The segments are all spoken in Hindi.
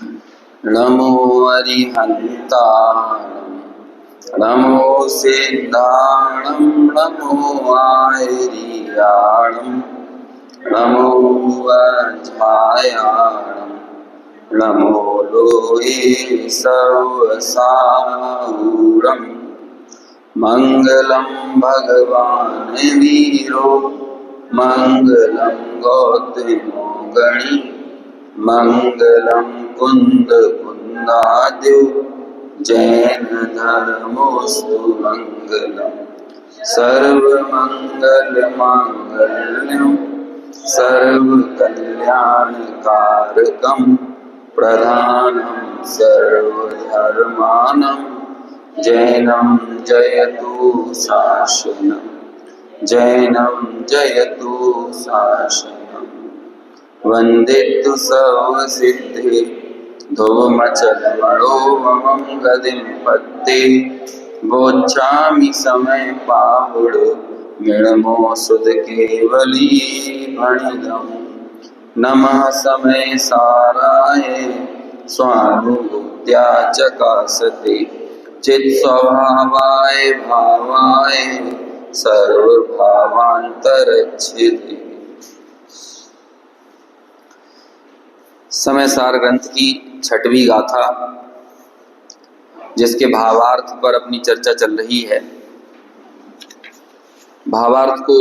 नमो अरिहन्ताणं नमो सिद्धाणं नमो आयर्याणं नमो वज्रायाणं नमो लोहे सर्वसाहुरं मङ्गलं भगवान् वीरो मङ्गलं गौतमो गणी मङ्गलं कुन्द कुन्दाद्यो जैन धर्मोऽस्तु मङ्गलम् सर्वमङ्गलमाङ्गल्यं सर्वकल्याणकारकं प्रधानं सर्वधर्माणां जैनं जयतु शासनं जैनं जयतु शासनं वन्दितु सर्वसिद्धे धूमचलमणो ममं गतिं पत्ते बोच्छामि समय पाहुड मिणमो सुध केवली भणिदं नमः समय साराय स्वानुभूत्या चकासते चित् स्वभावाय भावाय सर्वभावान्तरच्छिदे। समय सार ग्रंथ की 6वीं गाथा जिसके भावार्थ पर अपनी चर्चा चल रही है। भावार्थ को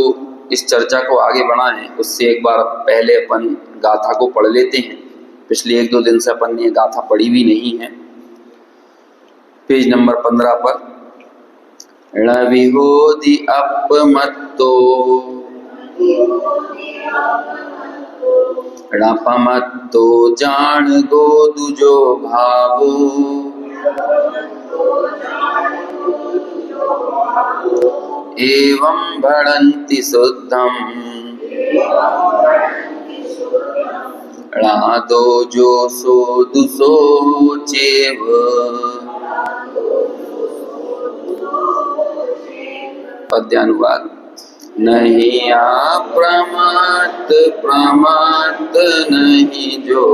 इस चर्चा को आगे बढ़ाएं उससे एक बार पहले अपन गाथा को पढ़ लेते हैं। पिछले 1-2 दिन से अपन ने ये गाथा पढ़ी भी नहीं है। पेज नंबर 15 पर णविहोदि अपमत्तो णपमत्तो जान गो दुजो भावो एवं भणन्ति शुद्धं णादो जो सो दुसो चेव पद्यानुवाद नहीं प्रमात प्रमात नहीं जो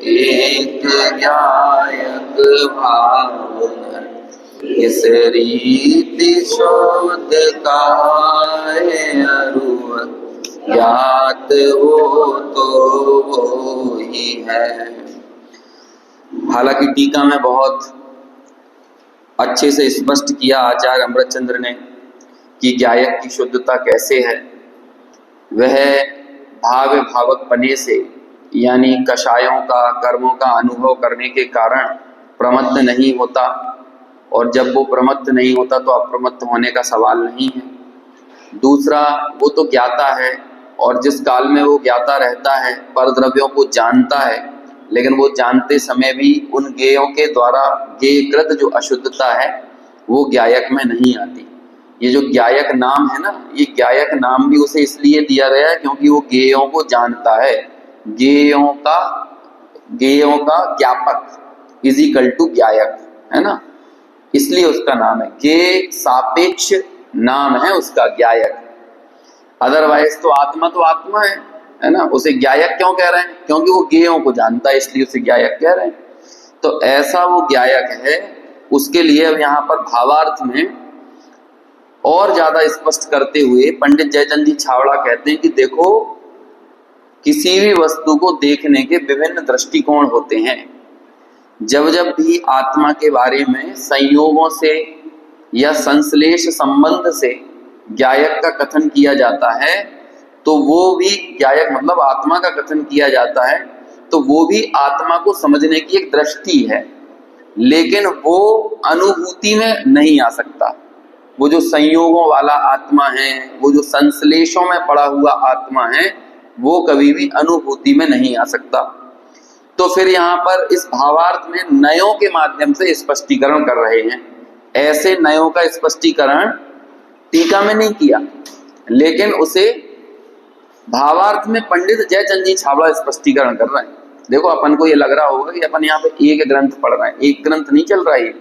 एक गायक भाव इस रीति शोध का है अरुव ज्ञात हो तो वो ही है। हालांकि टीका में बहुत अच्छे से स्पष्ट किया आचार्य अमृतचंद्र ने कि गायक की शुद्धता कैसे है। वह भाव भावक पने से यानी कषायों का कर्मों का अनुभव करने के कारण प्रमत्त नहीं होता, और जब वो प्रमत्त नहीं होता तो अप्रमत्त होने का सवाल नहीं है। दूसरा, वो तो ज्ञाता है और जिस काल में वो ज्ञाता रहता है परद्रव्यों को जानता है, लेकिन वो जानते समय भी उन गेयों के द्वारा गेयकृत जो अशुद्धता है वो गायक में नहीं आती। ये जो गायक नाम है ना, ये गायक नाम भी उसे इसलिए दिया गया है क्योंकि वो गेयों को जानता है। गेयों का ज्ञापक इज इक्वल टू गायक है ना, इसलिए उसका नाम है। गेय सापेक्ष नाम है उसका गायक। अदरवाइज तो आत्मा है ना, उसे गायक क्यों कह रहे हैं? क्योंकि वो गेयों को जानता है इसलिए उसे गायक कह रहे हैं। तो ऐसा वो गायक है। उसके लिए अब यहाँ पर भावार्थ में और ज्यादा स्पष्ट करते हुए पंडित जयचंद जी छावड़ा कहते हैं कि देखो, किसी भी वस्तु को देखने के विभिन्न दृष्टिकोण होते हैं। जब जब भी आत्मा के बारे में संयोगों से या संश्लेष संबंध से गायक का कथन किया जाता है तो वो भी गायक मतलब आत्मा का कथन किया जाता है तो वो भी आत्मा को समझने की एक दृष्टि है, लेकिन वो अनुभूति में नहीं आ सकता। वो जो संयोगों वाला आत्मा है, वो जो संश्लेषों में पड़ा हुआ आत्मा है, वो कभी भी अनुभूति में नहीं आ सकता। तो फिर यहाँ पर इस भावार्थ में नयों के माध्यम से स्पष्टीकरण कर रहे हैं। ऐसे नयों का स्पष्टीकरण टीका में नहीं किया, लेकिन उसे भावार्थ में पंडित जयचंद जी छावड़ा स्पष्टीकरण कर रहे हैं। देखो, अपन को ये लग रहा होगा कि अपन यहाँ पे एक ग्रंथ पढ़ रहे हैं, एक ग्रंथ नहीं चल रहा है।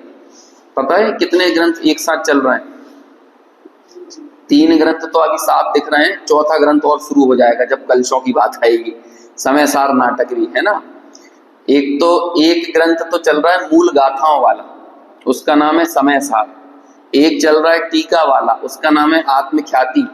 पता है कितने ग्रंथ एक साथ चल रहे हैं? 3 ग्रंथ तो अभी साफ दिख रहे हैं, 4था ग्रंथ और शुरू हो जाएगा जब कलशों की बात आएगी। समय सार नाटक भी है ना, एक तो एक ग्रंथ तो चल रहा है मूल गाथाओं वाला, उसका नाम है समय सार। एक चल रहा है टीका वाला, उसका नाम है आत्मख्याति,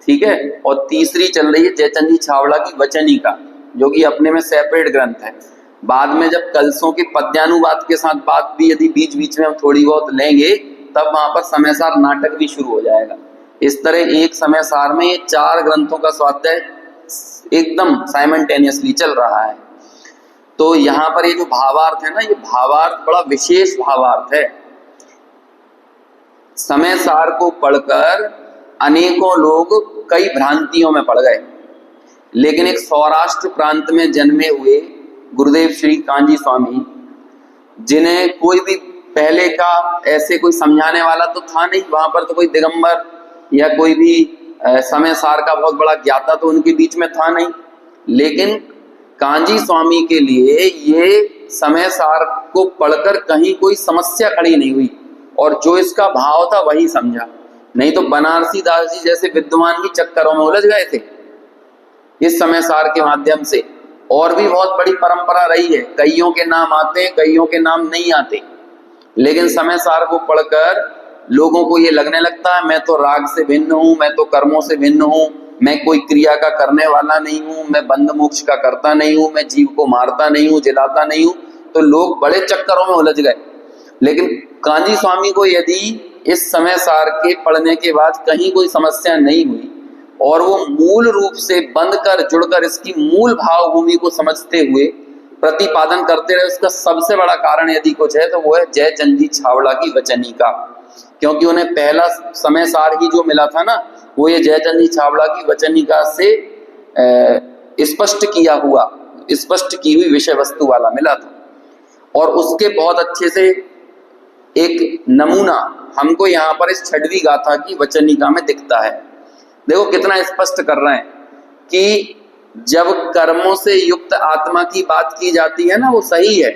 ठीक है। और तीसरी चल रही है जयचंद जी छावड़ा की वचनिका, जो कि अपने में सेपरेट ग्रंथ है। बाद में जब कलसों के पद्यानुवाद के साथ बात भी यदि बीच बीच में हम थोड़ी बहुत लेंगे, तब वहां पर समय सार नाटक भी शुरू हो जाएगा। इस तरह एक समय सार में ये 4 ग्रंथों का स्वाध्याय एकदम साइमल्टेनियसली चल रहा है। तो यहाँ पर ये जो भावार्थ है ना, ये भावार्थ बड़ा विशेष भावार्थ है। समय सार को पढ़कर अनेकों लोग कई भ्रांतियों में पड़ गए, लेकिन एक सौराष्ट्र प्रांत में जन्मे हुए गुरुदेव श्री कांजी स्वामी, जिन्हें कोई भी पहले का ऐसे कोई समझाने वाला तो था नहीं, वहां पर तो कोई दिगंबर या कोई भी समय सार का बहुत बड़ा ज्ञाता तो उनके बीच में था नहीं, लेकिन कांजी स्वामी के लिए ये समय सार को पढ़कर कहीं कोई समस्या खड़ी नहीं हुई, और जो इसका भाव था वही समझा। नहीं तो बनारसी दास जी जैसे विद्वान भी चक्करों में उलझ गए थे इस समय सार के माध्यम से। और भी बहुत बड़ी परंपरा रही है, कईयों के नाम आते हैं, कईयों के नाम नहीं आते, लेकिन समय सार को पढ़कर लोगों को ये लगने लगता है मैं तो राग से भिन्न हूं, मैं तो कर्मों से भिन्न हूं, मैं कोई क्रिया का करने वाला नहीं हूं, मैं बंध मोक्ष का करता नहीं हूं, मैं जीव को मारता नहीं हूं, जिलाता नहीं हूं। तो लोग बड़े चक्करों में उलझ गए। लेकिन कांजी स्वामी को यदि इस समय सार के पढ़ने के बाद कहीं कोई समस्या नहीं हुई और वो मूल रूप से बंध कर जुड़कर इसकी मूल भावभूमि को समझते हुए प्रतिपादन करते रहे, उसका सबसे बड़ा कारण यदि कुछ है तो वो है जयचंद जी छावड़ा की वचनिका। क्योंकि उन्हें पहला समय सार ही जो मिला था ना, वो ये जयचंद जी छावड़ा की वचनिका से स्पष्ट की हुई विषय वस्तु वाला मिला था। और उसके बहुत अच्छे से एक नमूना हमको यहाँ पर इस 6वीं गाथा की वचनिका में दिखता है। देखो कितना स्पष्ट कर रहे हैं कि जब कर्मों से युक्त आत्मा की बात की जाती है ना, वो सही है,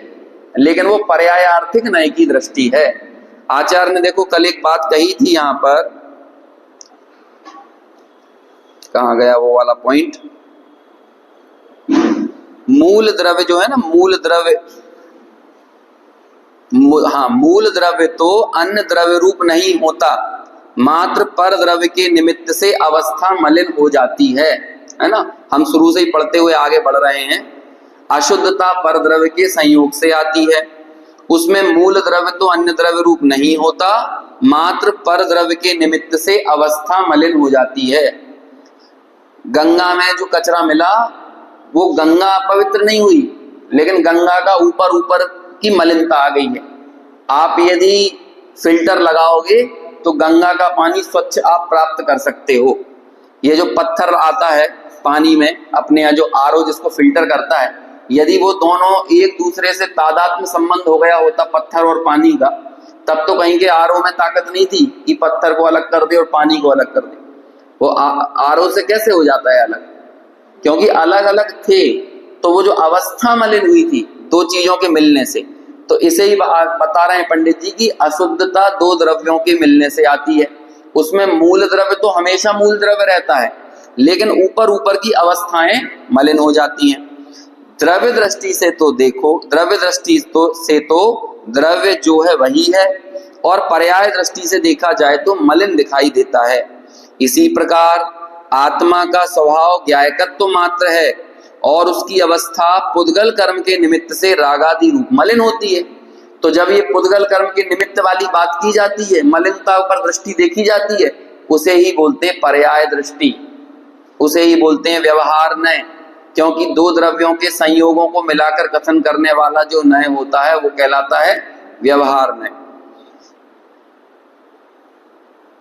लेकिन वो पर्यायार्थिक नय की दृष्टि है। आचार्य ने देखो कल एक बात कही थी, यहां पर कहां गया वो वाला पॉइंट, मूल द्रव्य जो है ना, मूल द्रव्य मूल द्रव्य तो अन्य द्रव्य रूप नहीं होता, मात्र पर द्रव्य के निमित्त से अवस्था मलिन हो जाती है ना। हम शुरू से ही पढ़ते हुए आगे बढ़ रहे हैं। अशुद्धता पर द्रव्य के संयोग से आती है, उसमें मूल द्रव्य तो अन्य द्रव्य रूप नहीं होता, मात्र पर द्रव्य के निमित्त से अवस्था मलिन हो जाती है। गंगा में जो कचरा मिला वो गंगा पवित्र नहीं हुई, लेकिन गंगा का ऊपर ऊपर की मलिनता आ गई है। आप यदि फिल्टर लगाओगे तो गंगा का पानी स्वच्छ आप प्राप्त कर सकते हो। ये जो पत्थर आता है पानी में अपने यहाँ, जो आरओ जिसको फिल्टर करता है, यदि वो दोनों एक दूसरे से तादात्म्य संबंध हो गया होता पत्थर और पानी का, तब तो कहीं के आरओ में ताकत नहीं थी कि पत्थर को अलग कर दे और पानी को अलग कर दे। वो आरओ से कैसे हो जाता है अलग? क्योंकि अलग अलग थे, तो वो जो अवस्था मलिन हुई थी दो चीजों के मिलने से। तो इसे ही बता रहे हैं पंडित जी की अशुद्धता दो द्रव्यों के मिलने से आती है। उसमें मूल द्रव्य तो हमेशा मूल द्रव्य रहता है, लेकिन ऊपर ऊपर की अवस्थाएं मलिन हो जाती हैं। द्रव्य दृष्टि से तो देखो, द्रव्य दृष्टि से तो द्रव्य जो है वही है, और पर्याय दृष्टि से देखा जाए तो मलिन दिखाई देता है। इसी प्रकार आत्मा का स्वभाव ज्ञायकत्व मात्र है, और उसकी अवस्था पुद्गल कर्म के निमित्त से रागादि रूप मलिन होती है। तो जब ये पुद्गल कर्म के निमित्त वाली बात की जाती है, मलिनता पर दृष्टि देखी जाती है, उसे ही बोलते हैं पर्याय दृष्टि, उसे ही बोलते हैं व्यवहार नय। क्योंकि दो द्रव्यों के संयोगों को मिलाकर कथन करने वाला जो नय होता है वो कहलाता है व्यवहार नय।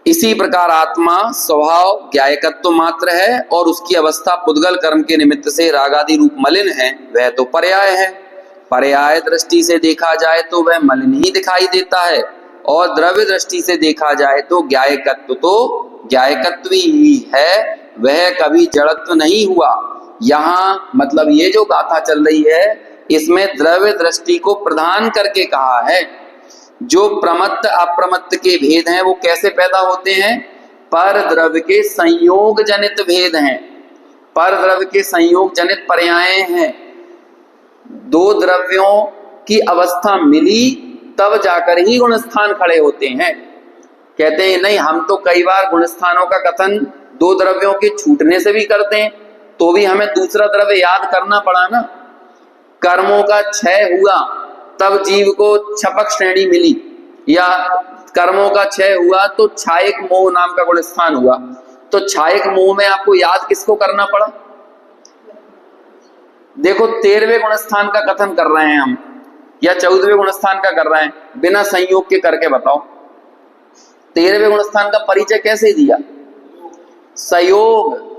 इसी प्रकार आत्मा स्वभाव ज्ञायकत्व मात्र है, और उसकी अवस्था पुद्गल कर्म के निमित्त से रागादि रूप मलिन है, वह तो पर्याय है। पर्याय दृष्टि से देखा जाए तो वह मलिन ही दिखाई देता है, और द्रव्य दृष्टि से देखा जाए तो ज्ञायकत्व ही है, वह कभी जड़त्व नहीं हुआ। यहाँ मतलब ये जो गाथा चल रही है, इसमें द्रव्य दृष्टि को प्रधान करके कहा है। जो प्रमत्त अप्रमत्त के भेद हैं वो कैसे पैदा होते हैं? पर द्रव्य के संयोग जनित भेद हैं, पर द्रव्य के संयोग जनित पर्याय हैं। दो द्रव्यों की अवस्था मिली तब जाकर ही गुण स्थान खड़े होते हैं। कहते हैं नहीं, हम तो कई बार गुण स्थानों का कथन दो द्रव्यों के छूटने से भी करते हैं, तो भी हमें दूसरा द्रव्य याद करना पड़ा ना। कर्मों का क्षय हुआ तब जीव को क्षपक श्रेणी मिली, या कर्मों का क्षय हुआ तो छायक मोह नाम का गुण स्थान हुआ। तो छायक मोह में आपको याद किसको करना पड़ा? देखो 13वें गुण स्थान का कथन कर रहे हैं हम, या 14वें गुण स्थान का कर रहे हैं, बिना संयोग के करके बताओ। 13वें गुण स्थान का परिचय कैसे दिया? संयोग।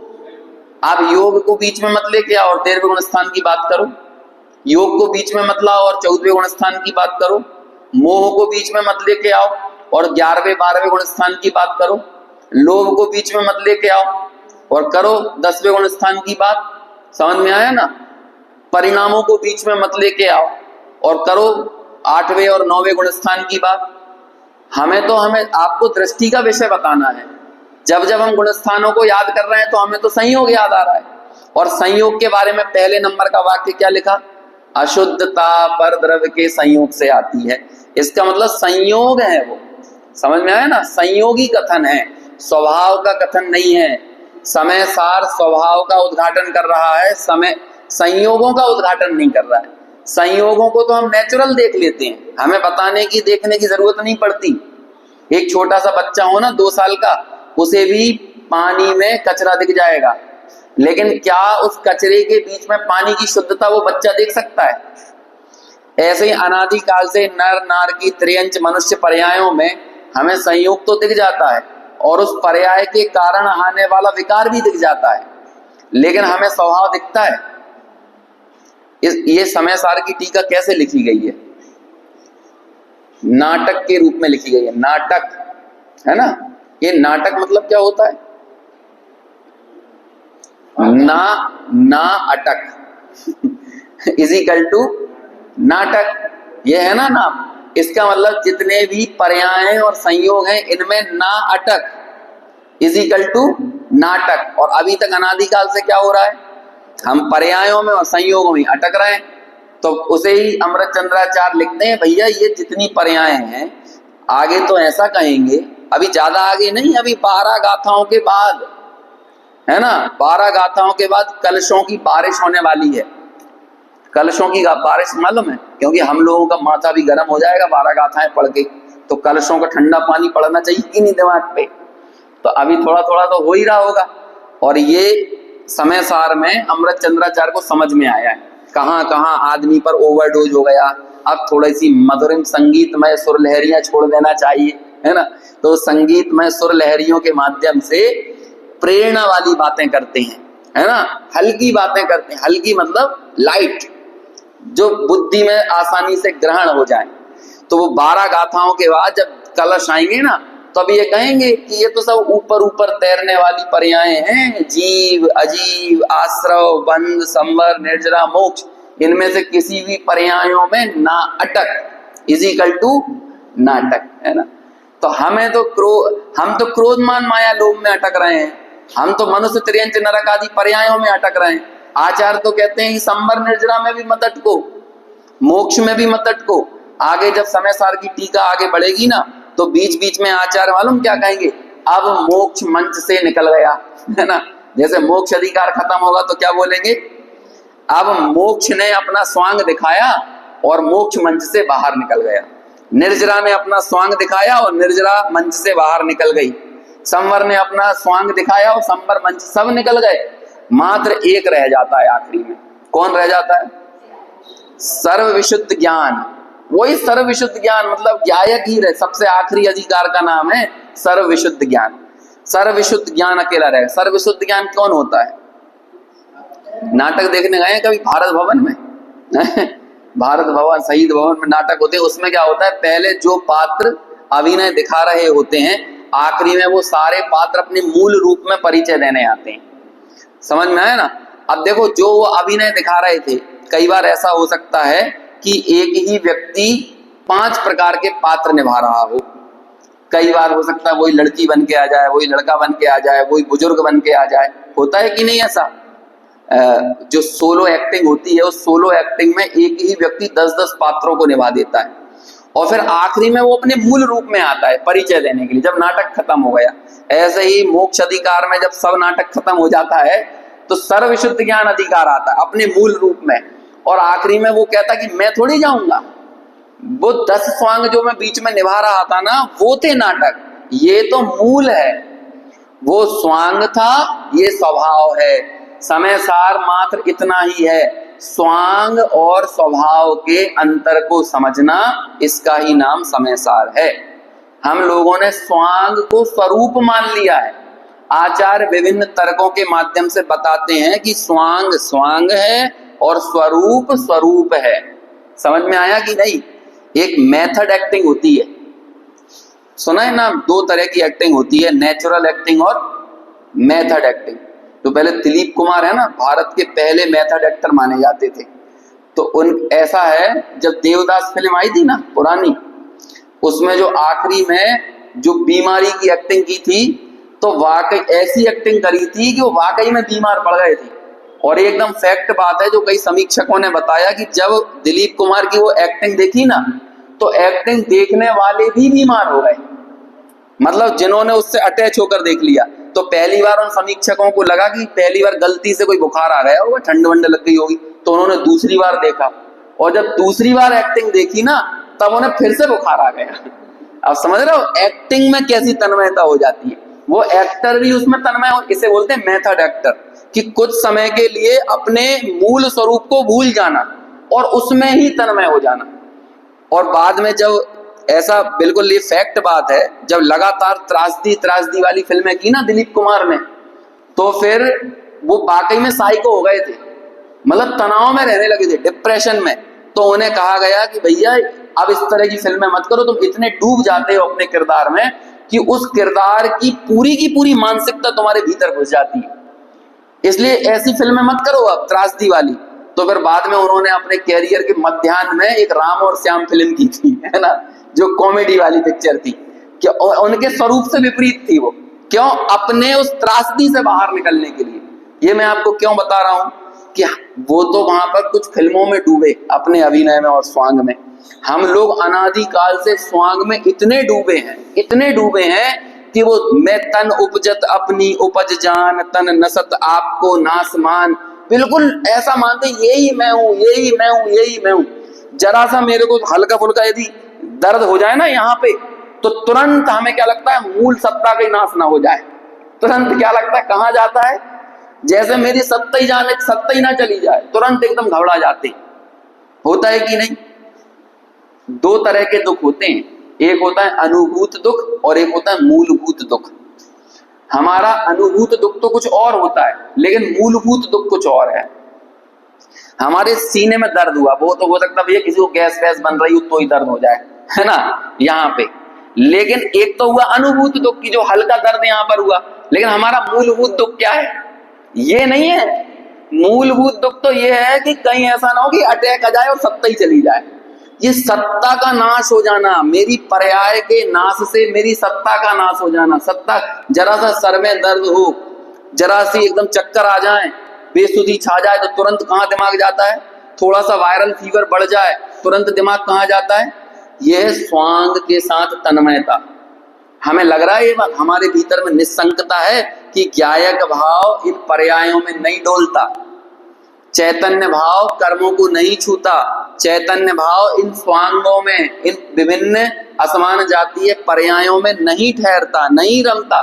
आप योग को बीच में मत लेके आओ और 13वें गुण स्थान की बात करो, योग को बीच में मत लाओ और 14वें गुण स्थान की बात करो, मोह को बीच में मत लेके आओ और 11वें 12वें गुण स्थान की बात करो, लोभ को बीच में मत लेके आओ और करो 10वें गुण स्थान की बात। समझ में आया ना? परिणामों को बीच में मत लेके आओ और करो 8वें और 9वें गुण स्थान की बात। हमें आपको दृष्टि का विषय बताना है। जब जब हम गुण स्थानों को याद कर रहे हैं तो हमें तो संयोग याद आ रहा है, और संयोग के बारे में पहले नंबर का वाक्य क्या लिखा? अशुद्धता पर द्रव्य के संयोग से आती है। इसका मतलब संयोग है वो। समझ में आया ना? संयोगी कथन है, स्वभाव का कथन नहीं है। समय सार स्वभाव का उद्घाटन कर रहा है, समय संयोगों का उद्घाटन नहीं कर रहा है। संयोगों को तो हम नेचुरल देख लेते हैं, हमें बताने की देखने की जरूरत नहीं पड़ती। एक छोटा सा बच्चा हो ना 2 साल का, उसे भी पानी में कचरा दिख जाएगा, लेकिन क्या उस कचरे के बीच में पानी की शुद्धता वो बच्चा देख सकता है? ऐसे ही अनादि काल से नर नार की त्रयंच मनुष्य पर्यायों में हमें संयोग तो दिख जाता है और उस पर्याय के कारण आने वाला विकार भी दिख जाता है, लेकिन हमें स्वभाव दिखता है। ये समय सार की टीका कैसे लिखी गई है? नाटक के रूप में लिखी गई है। नाटक है ना? ये नाटक मतलब क्या होता है? ना अटक इजिकल टू नाटक, ये है ना नाम। इसका मतलब जितने भी पर्याय और संयोग हैं इनमें ना अटक इजिकल टू नाटक। और अभी तक अनादिकाल से क्या हो रहा है? हम पर्यायों में और संयोगों में अटक रहे हैं। तो उसे ही अमृत चंद्राचार्य लिखते हैं, भैया ये जितनी पर्याय हैं, आगे तो ऐसा कहेंगे, अभी ज्यादा आगे नहीं, अभी 12 गाथाओं के बाद है ना, 12 गाथाओं के बाद कलशों की बारिश होने वाली है। कलशों की बारिश मालूम है? क्योंकि हम लोगों का माथा भी गर्म हो जाएगा 12 गाथाएं पढ़ के, तो कलशों का ठंडा पानी पड़ना चाहिए कि नहीं दिमाग पे। तो अभी थोड़ा थोड़ा तो हो ही रहा होगा। और ये समय सार में अमृत चंद्राचार्य को समझ में आया है, कहाँ कहाँ आदमी पर ओवरडोज हो गया, अब थोड़ी सी मधुरिम संगीतमय सुर लहरियां छोड़ देना चाहिए, है ना। तो संगीतमय सुर लहरियों के माध्यम से प्रेरणा वाली बातें करते हैं, है ना, हल्की बातें करते हैं। हल्की मतलब लाइट, जो बुद्धि में आसानी से ग्रहण हो जाए। तो वो 12 गाथाओं के बाद जब कलश आएंगे ना, तब ये कहेंगे कि ये तो सब ऊपर ऊपर तैरने वाली पर्याय हैं, जीव अजीव आश्रव बंध संवर निर्जरा मोक्ष, इनमें से किसी भी पर्यायों में ना अटक इजिकल टू नाटक, है ना। तो हम तो क्रोधमान माया लोभ में अटक रहे हैं, हम तो मनुष्य त्रियंच नरक आदि पर्यायों में अटक रहे हैं। आचार्य तो कहते हैं कि संवर निर्जरा में भी मत अटको, मोक्ष में भी मत अटको। आगे जब समय सार की टीका आगे बढ़ेगी ना, तो बीच बीच में आचार्य मालूम क्या कहेंगे? अब मोक्ष मंच से निकल गया, है ना। जैसे मोक्ष अधिकार खत्म होगा तो क्या बोलेंगे? अब मोक्ष ने अपना स्वांग दिखाया और मोक्ष मंच से बाहर निकल गया। निर्जरा ने अपना स्वांग दिखाया और निर्जरा मंच से बाहर निकल गई। संवर ने अपना स्वांग दिखाया और संवर मंच, सब निकल गए। मात्र एक रह जाता है आखिरी में। कौन रह जाता है? सर्व विशुद्ध ज्ञान। वही सर्व विशुद्ध ज्ञान, मतलब ज्ञायक ही रहे। सबसे आखिरी अधिकार का नाम है सर्व विशुद्ध ज्ञान। सर्व विशुद्ध ज्ञान अकेला रहे। सर्व विशुद्ध ज्ञान कौन होता है? नाटक देखने गए कभी भारत भवन में? भारत भवन, शहीद भवन में नाटक होते हैं। उसमें क्या होता है? पहले जो पात्र अभिनय दिखा रहे होते हैं, आखिरी में वो सारे पात्र अपने मूल रूप में परिचय देने आते हैं। समझ में आया ना? अब देखो, जो वो अभिनय दिखा रहे थे, कई बार ऐसा हो सकता है कि एक ही व्यक्ति 5 प्रकार के पात्र निभा रहा हो। कई बार हो सकता है वही लड़की बन के आ जाए, वही लड़का बन के आ जाए, वही बुजुर्ग बन के आ जाए। होता है कि नहीं ऐसा? जो सोलो एक्टिंग होती है, उस सोलो एक्टिंग में एक ही व्यक्ति 10-10 पात्रों को निभा देता है और फिर आखिरी में वो अपने मूल रूप में आता है परिचय देने के लिए, जब नाटक खत्म हो गया। ऐसे ही मोक्ष अधिकार में जब सब नाटक खत्म हो जाता है तो सर्वशुद्ध ज्ञान अधिकार आता है अपने मूल रूप में, और आखिरी में वो कहता कि मैं थोड़ी जाऊंगा, वो 10 स्वांग जो मैं बीच में निभा रहा था ना, वो थे नाटक, ये तो मूल है। वो स्वांग था, ये स्वभाव है। समय सार मात्र इतना ही है, स्वांग और स्वभाव के अंतर को समझना, इसका ही नाम समय सार है। हम लोगों ने स्वांग को स्वरूप मान लिया है। आचार्य विभिन्न तर्कों के माध्यम से बताते हैं कि स्वांग स्वांग है और स्वरूप स्वरूप है। समझ में आया कि नहीं? एक मेथड एक्टिंग होती है, सुना है ना? 2 तरह की एक्टिंग होती है, नेचुरल एक्टिंग और मेथड एक्टिंग। तो पहले दिलीप कुमार है ना, भारत के पहले मेथड एक्टर माने जाते थे। तो उन ऐसा है, जब देवदास फिल्म आई थी ना पुरानी, उसमें जो आखिरी में जो बीमारी की एक्टिंग की थी, तो वाकई ऐसी एक्टिंग करी थी कि वो वाकई में बीमार पड़ गए थे। और एकदम फैक्ट बात है जो कई समीक्षकों ने बताया कि जब दिलीप कुमार की वो एक्टिंग देखी ना, तो एक्टिंग देखने वाले भी बीमार हो गए, मतलब जिन्होंने उससे अटैच होकर देख लिया। तो पहली बार उन समीक्षकों को लगा कि पहली बार गलती से कोई बुखार आ गया होगा, ठंड वंड लग गई होगी, तो उन्होंने दूसरी बार देखा, और जब दूसरी बार एक्टिंग देखी ना, तब उन्हें फिर से बुखार आ गया। अब समझ रहे हो एक्टिंग में कैसी तन्मयता हो जाती है? वो एक्टर भी उसमें तन्मय हो, इसे बोलते हैं मेथड एक्टर, कि कुछ समय के लिए अपने मूल स्वरूप को भूल जाना और उसमें ही तन्मय हो जाना। और बाद में जब ऐसा, बिल्कुल ये फैक्ट बात है, जब लगातार त्रासदी वाली फिल्में की ना दिलीप कुमार ने, तो फिर वो वाकई में साइको हो गए थे, मतलब तनाव में रहने लगे थे, डिप्रेशन में। तो उन्हें कहा गया कि भैया अब इस तरह की फिल्में मत करो, तुम इतने डूब जाते हो अपने किरदार में कि उस किरदार की पूरी मानसिकता तुम्हारे भीतर घुस जाती है, इसलिए ऐसी फिल्में मत करो अब त्रासदी वाली। तो फिर बाद में उन्होंने अपने कैरियर के मध्याह्न में एक राम और श्याम फिल्म की थी, है ना, जो कॉमेडी वाली पिक्चर थी, कि उनके स्वरूप से विपरीत थी वो। क्यों? अपने उस त्रासदी से बाहर निकलने के लिए। ये मैं आपको क्यों बता रहा हूं कि वो तो वहां पर कुछ फिल्मों में डूबे अपने अभिनय में और स्वांग में। हम लोग अनादिकाल से स्वांग में इतने डूबे हैं कि वो मैं तन उपजत अपनी उपज जान, तन नसत आपको नासमान, बिल्कुल ऐसा मानते यही मैं हूं। जरा सा मेरे को हल्का फुल्का यदि दर्द हो जाए ना यहाँ पे, तो तुरंत हमें क्या लगता है, मूल सत्ता का नाश ना हो जाए। तुरंत क्या लगता है, कहाँ जाता है, जैसे मेरी सत्ता ही ना चली जाए, तुरंत एकदम घबरा जाते। होता है कि नहीं? 2 तरह के दुख होते हैं, एक होता है अनुभूत दुख और एक होता है मूलभूत दुख। हमारा अनुभूत दुख तो कुछ और होता है, लेकिन मूलभूत दुख कुछ और है। हमारे सीने में दर्द हुआ, वो तो हो सकता है भैया किसी को गैस वैस बन रही हो तो ही दर्द हो जाए, है ना, यहाँ पे। लेकिन एक तो हुआ अनुभूत दुख की जो हल्का दर्द यहाँ पर हुआ, लेकिन हमारा मूलभूत दुख क्या है? ये नहीं है। मूलभूत दुख तो ये है कि कहीं ऐसा ना हो कि अटैक आ जाए और सत्ता ही चली जाए। ये सत्ता का नाश हो जाना, मेरी पर्याय के नाश से मेरी सत्ता का नाश हो जाना। सत्ता, जरा सा सर में दर्द हो, जरा सी एकदम चक्कर आ जाए, बेसुधी छा जाए, तो तुरंत कहाँ दिमाग जाता है? थोड़ा सा वायरल फीवर बढ़ जाए, तुरंत दिमाग कहाँ जाता है? यह स्वांग के साथ तन्मयता। हमें लग रहा है ये बात, हमारे भीतर में निस्संकता है कि ज्ञायक भाव इन पर्यायों में नहीं डोलता, चैतन्य भाव कर्मों को नहीं छूता, चैतन्य भाव इन स्वांगों में, इन विभिन्न असमान जातीय पर्यायों में नहीं ठहरता, नहीं रमता।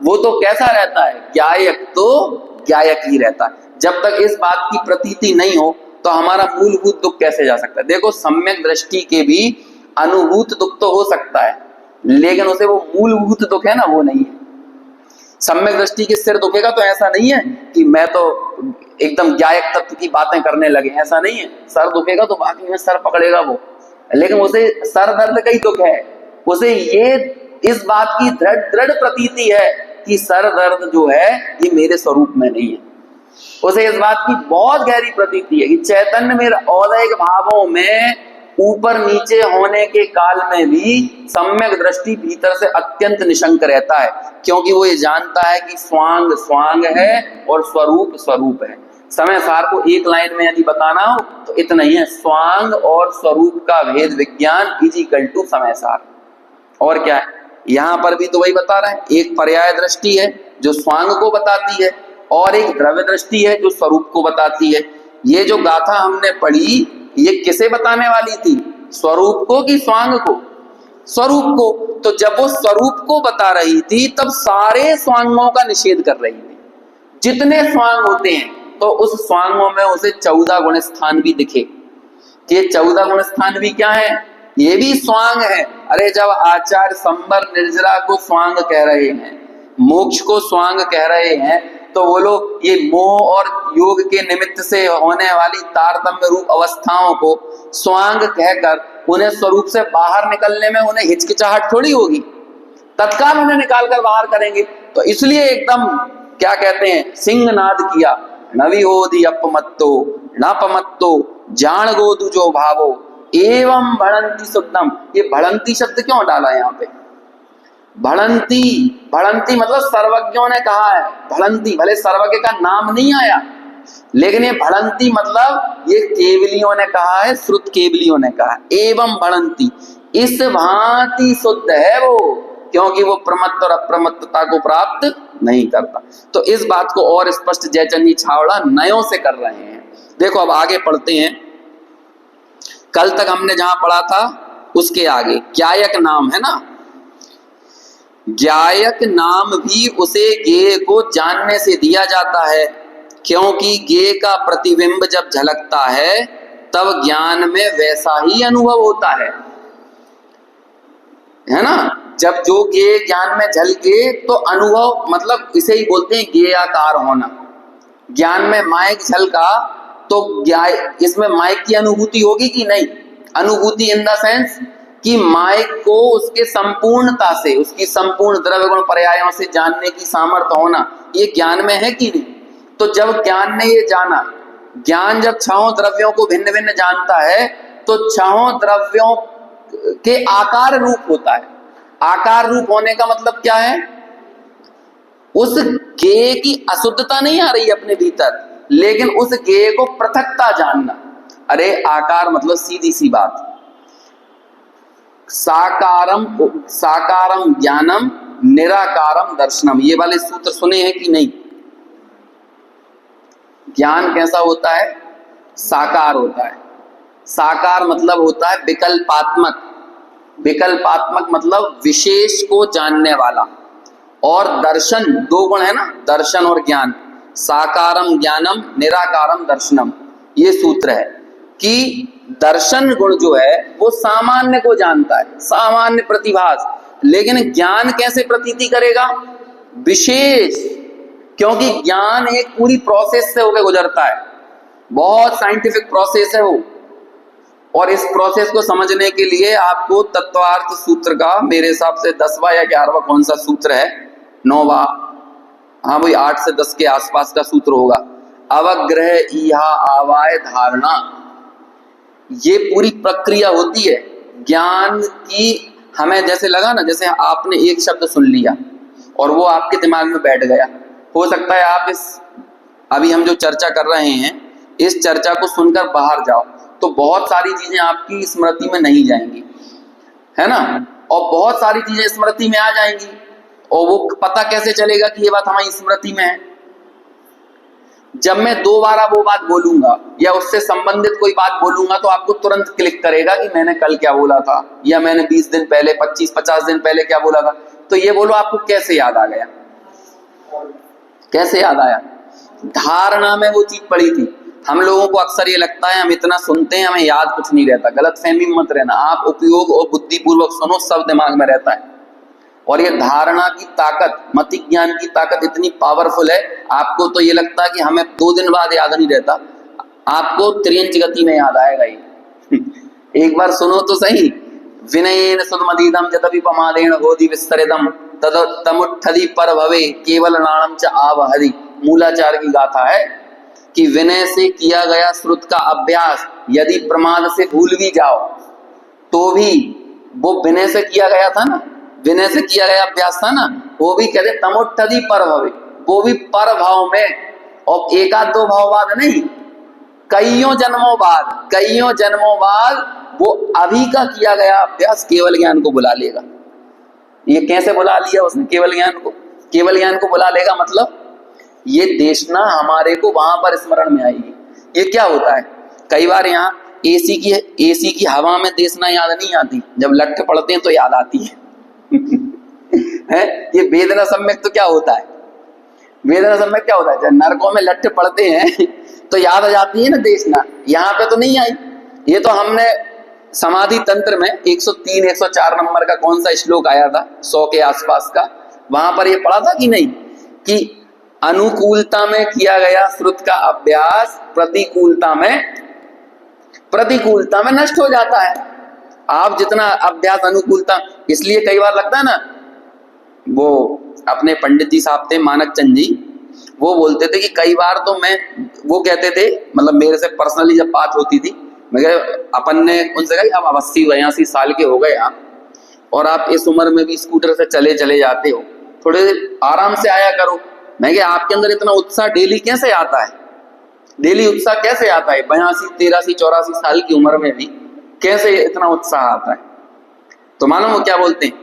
वो तो कैसा रहता है? ज्ञायक तो ज्ञायक ही रहता है। जब तक इस बात की प्रतीति नहीं हो तो हमारा मूलभूत दुख कैसे जा सकता है? देखो, सम्यक दृष्टि के भी अनुभूत दुख तो हो सकता है, लेकिन उसे वो मूलभूत दुख है ना, वो नहीं है। सम्यक दृष्टि के सिर दुखेगा तो ऐसा नहीं है कि मैं तो एकदम ज्ञायक तत्व की बातें करने लगे, ऐसा नहीं है। सर दुखेगा तो बाकी में सर पकड़ेगा वो, लेकिन उसे सर दर्द का ही दुख है। उसे ये इस बात की दृढ़ प्रतीति है कि सर दर्द जो है ये मेरे स्वरूप में नहीं है। उसे इस बात की बहुत गहरी प्रतीति है कि चैतन्य में औदैहिक भावों में ऊपर नीचे होने के काल में भी सम्यक दृष्टि भीतर से अत्यंत निशंक रहता है, क्योंकि वो ये जानता है कि स्वांग स्वांग है और स्वरूप स्वरूप है। समय सार को एक लाइन में यदि बताना हो तो इतना ही है, स्वांग और स्वरूप का भेद विज्ञान इज इक्वल टू समय सार। और क्या है, यहां पर भी तो वही बता रहे हैं, एक पर्याय दृष्टि है जो स्वांग को बताती है और एक द्रव्य दृष्टि है जो स्वरूप को बताती है। ये जो गाथा हमने पढ़ी ये किसे बताने वाली थी, स्वरूप को कि स्वांग को? स्वरूप को। तो जब वो स्वरूप को बता रही थी तब सारे स्वांगों का निषेध कर रही थी। जितने स्वांग होते हैं तो उस स्वांगों में उसे 14 गुण स्थान भी दिखे कि ये 14 गुण स्थान भी क्या है, ये भी स्वांग है। अरे जब आचार्य संबर निर्जरा को स्वांग कह रहे हैं, मोक्ष को स्वांग कह रहे हैं, तो वो लोग ये मोह और योग के निमित्त से होने वाली तारतम्य रूप अवस्थाओं को स्वांग कहकर उन्हें स्वरूप से बाहर निकलने में उन्हें हिचकिचाहट थोड़ी होगी, तत्काल उन्हें निकाल कर बाहर करेंगे। तो इसलिए एकदम क्या कहते हैं, सिंहनाद किया, नवी होदि अपमत्तो नपमत्तो जान गोदु जो भावो एवं भड़ंती शुद्धम। ये भड़ंती शब्द क्यों डाला यहाँ पे? भड़ंती, भड़ंती मतलब सर्वज्ञों ने कहा है भड़ंती, भले सर्वज्ञ का नाम नहीं आया लेकिन ये भड़ंती मतलब ये केवलियों ने कहा है, श्रुत केवलियों ने कहा है। एवं भड़ंती, इस भांति शुद्ध है वो, क्योंकि वो प्रमत्त और अप्रमत्तता को प्राप्त नहीं करता। तो इस बात को और स्पष्ट जयचंद जी छावड़ा नयों से कर रहे हैं। देखो अब आगे पढ़ते हैं, कल तक हमने जहां पढ़ा था उसके आगे ज्ञायक नाम है ना, ज्ञायक नाम भी उसे ज्ञेय को जानने से दिया जाता है, क्योंकि ज्ञेय का प्रतिबिंब जब झलकता है तब ज्ञान में वैसा ही अनुभव होता है ना। जब जो ज्ञेय ज्ञान में झलके तो अनुभव, मतलब इसे ही बोलते हैं ज्ञेयाकार होना। ज्ञान में माइक झलका तो इसमें माइक की अनुभूति होगी कि नहीं? अनुभूति इन द सेंस कि माइक को उसके संपूर्णता से, उसकी संपूर्ण द्रव्य गुण पर्यायों से जानने की सामर्थ्य होना, ये ज्ञान में है कि नहीं? तो जब ज्ञान ने ये जाना, ज्ञान जब छहों द्रव्यों को भिन्न भिन्न जानता है तो छहों द्रव्यों के आकार रूप होता है। आकार रूप होने का मतलब क्या है? उस ज्ञेय की अशुद्धता नहीं आ रही अपने भीतर, लेकिन उस ज्ञेय को पृथकता जानना। अरे आकार मतलब सीधी सी बात, साकारम साकारम ज्ञानम निराकारम दर्शनम, ये वाले सूत्र सुने हैं कि नहीं? ज्ञान कैसा होता है? साकार होता है। साकार मतलब होता है विकल्पात्मक। विकल्पात्मक मतलब विशेष को जानने वाला। और दर्शन, दो गुण है ना, दर्शन और ज्ञान। साकारम ज्ञानम निराकारम दर्शनम, ये सूत्र है कि दर्शन गुण जो है वो सामान्य को जानता है, सामान्य प्रतिभास। लेकिन ज्ञान कैसे प्रतीति करेगा? विशेष, क्योंकि ज्ञान एक पूरी प्रोसेस से होकर गुजरता है, बहुत साइंटिफिक प्रोसेस है वो। और इस प्रोसेस को समझने के लिए आपको तत्वार्थ सूत्र का मेरे हिसाब से 10वां या 11वां कौन सा सूत्र है, 9वां, हाँ वही 8 से 10 के आसपास का सूत्र होगा, अवग्रह इहा आवाय धारणा। ये पूरी प्रक्रिया होती है ज्ञान की। हमें जैसे लगा ना, जैसे आपने एक शब्द सुन लिया और वो आपके दिमाग में बैठ गया, हो सकता है आप इस अभी हम जो चर्चा कर रहे हैं इस चर्चा को सुनकर बाहर जाओ तो बहुत सारी चीजें आपकी स्मृति में नहीं जाएंगी, है ना, और बहुत सारी चीजें स्मृति में आ जाएंगी। और वो पता कैसे चलेगा कि ये बात हमारी स्मृति में है? जब मैं दोबारा वो बात बोलूंगा या उससे संबंधित कोई बात बोलूंगा तो आपको तुरंत क्लिक करेगा कि मैंने कल क्या बोला था, या मैंने 20 दिन पहले, 25-50 दिन पहले क्या बोला था। तो ये बोलो आपको कैसे याद आ गया? कैसे याद आया? धारणा में वो चीज पड़ी थी। हम लोगों को अक्सर ये लगता है हम इतना सुनते हैं हमें याद कुछ नहीं रहता। गलतफहमी मत रहना, आप उपयोग और बुद्धिपूर्वक सुनो, सब दिमाग में रहता है। और ये धारणा की ताकत, मति ज्ञान की ताकत इतनी पावरफुल है, आपको तो ये लगता है कि हमें 2 दिन बाद याद नहीं रहता, आपको त्रियंच गति में याद आएगा ये। एक बार सुनो तो सही, विनयेन सुदमदीदम यदपि पमादेन होदि विस्तरितम तद तमुत्थदि पर भवे केवल नाणम च आवहरि। मूलाचार की गाथा है कि विनय से किया गया श्रुत का अभ्यास यदि प्रमाद से भूल भी जाओ तो भी वो विनय से किया गया था ना, विनय से किया गया अभ्यास था ना, वो भी कहते तमुत्थदि पर भवे, वो भी पर भाव में और एकाध दो भाव बाद नहीं, कईयों जन्मों बाद वो अभी का किया गया अभ्यास केवल ज्ञान को बुला लेगा। ये कैसे बुला लिया उसने केवल ज्ञान को? केवल ज्ञान को बुला लेगा मतलब ये देशना हमारे को वहां पर स्मरण में आएगी। ये क्या होता है, कई बार यहाँ एसी की हवा में देशना याद नहीं आती, जब लट्ठ पड़ते हैं तो याद आती है। है? ये वेदना सम्यक तो क्या होता है, वेदना सम्यक क्या होता है, जब नरकों में लट्ठ पड़ते हैं तो याद आ जाती है ना देशना। यहाँ पे तो नहीं आई। ये तो हमने समाधि तंत्र में 103 104 नंबर का कौन सा श्लोक आया था 100 के आसपास का, वहां पर ये पढ़ा था कि नहीं कि अनुकूलता में किया गया श्रुत का अभ्यास प्रतिकूलता में नष्ट हो जाता है। आप जितना अभ्यास अनुकूलता, इसलिए कई बार लगता है ना, वो अपने पंडित जी साहब थे मानक चंद जी, वो बोलते थे कि कई बार तो वो कहते थे, मतलब मेरे से पर्सनली जब बात होती थी, मैं अपन ने उनसे कहा अब 80 82 साल के हो गए आप, और आप इस उम्र में भी स्कूटर से चले जाते हो, थोड़े आराम से आया करो। मैं क्या आपके अंदर इतना उत्साह डेली कैसे आता है, डेली उत्साह कैसे आता है 82 83 84 साल की उम्र में भी कैसे इतना उत्साह आता है? तो मालूम वो क्या बोलते हैं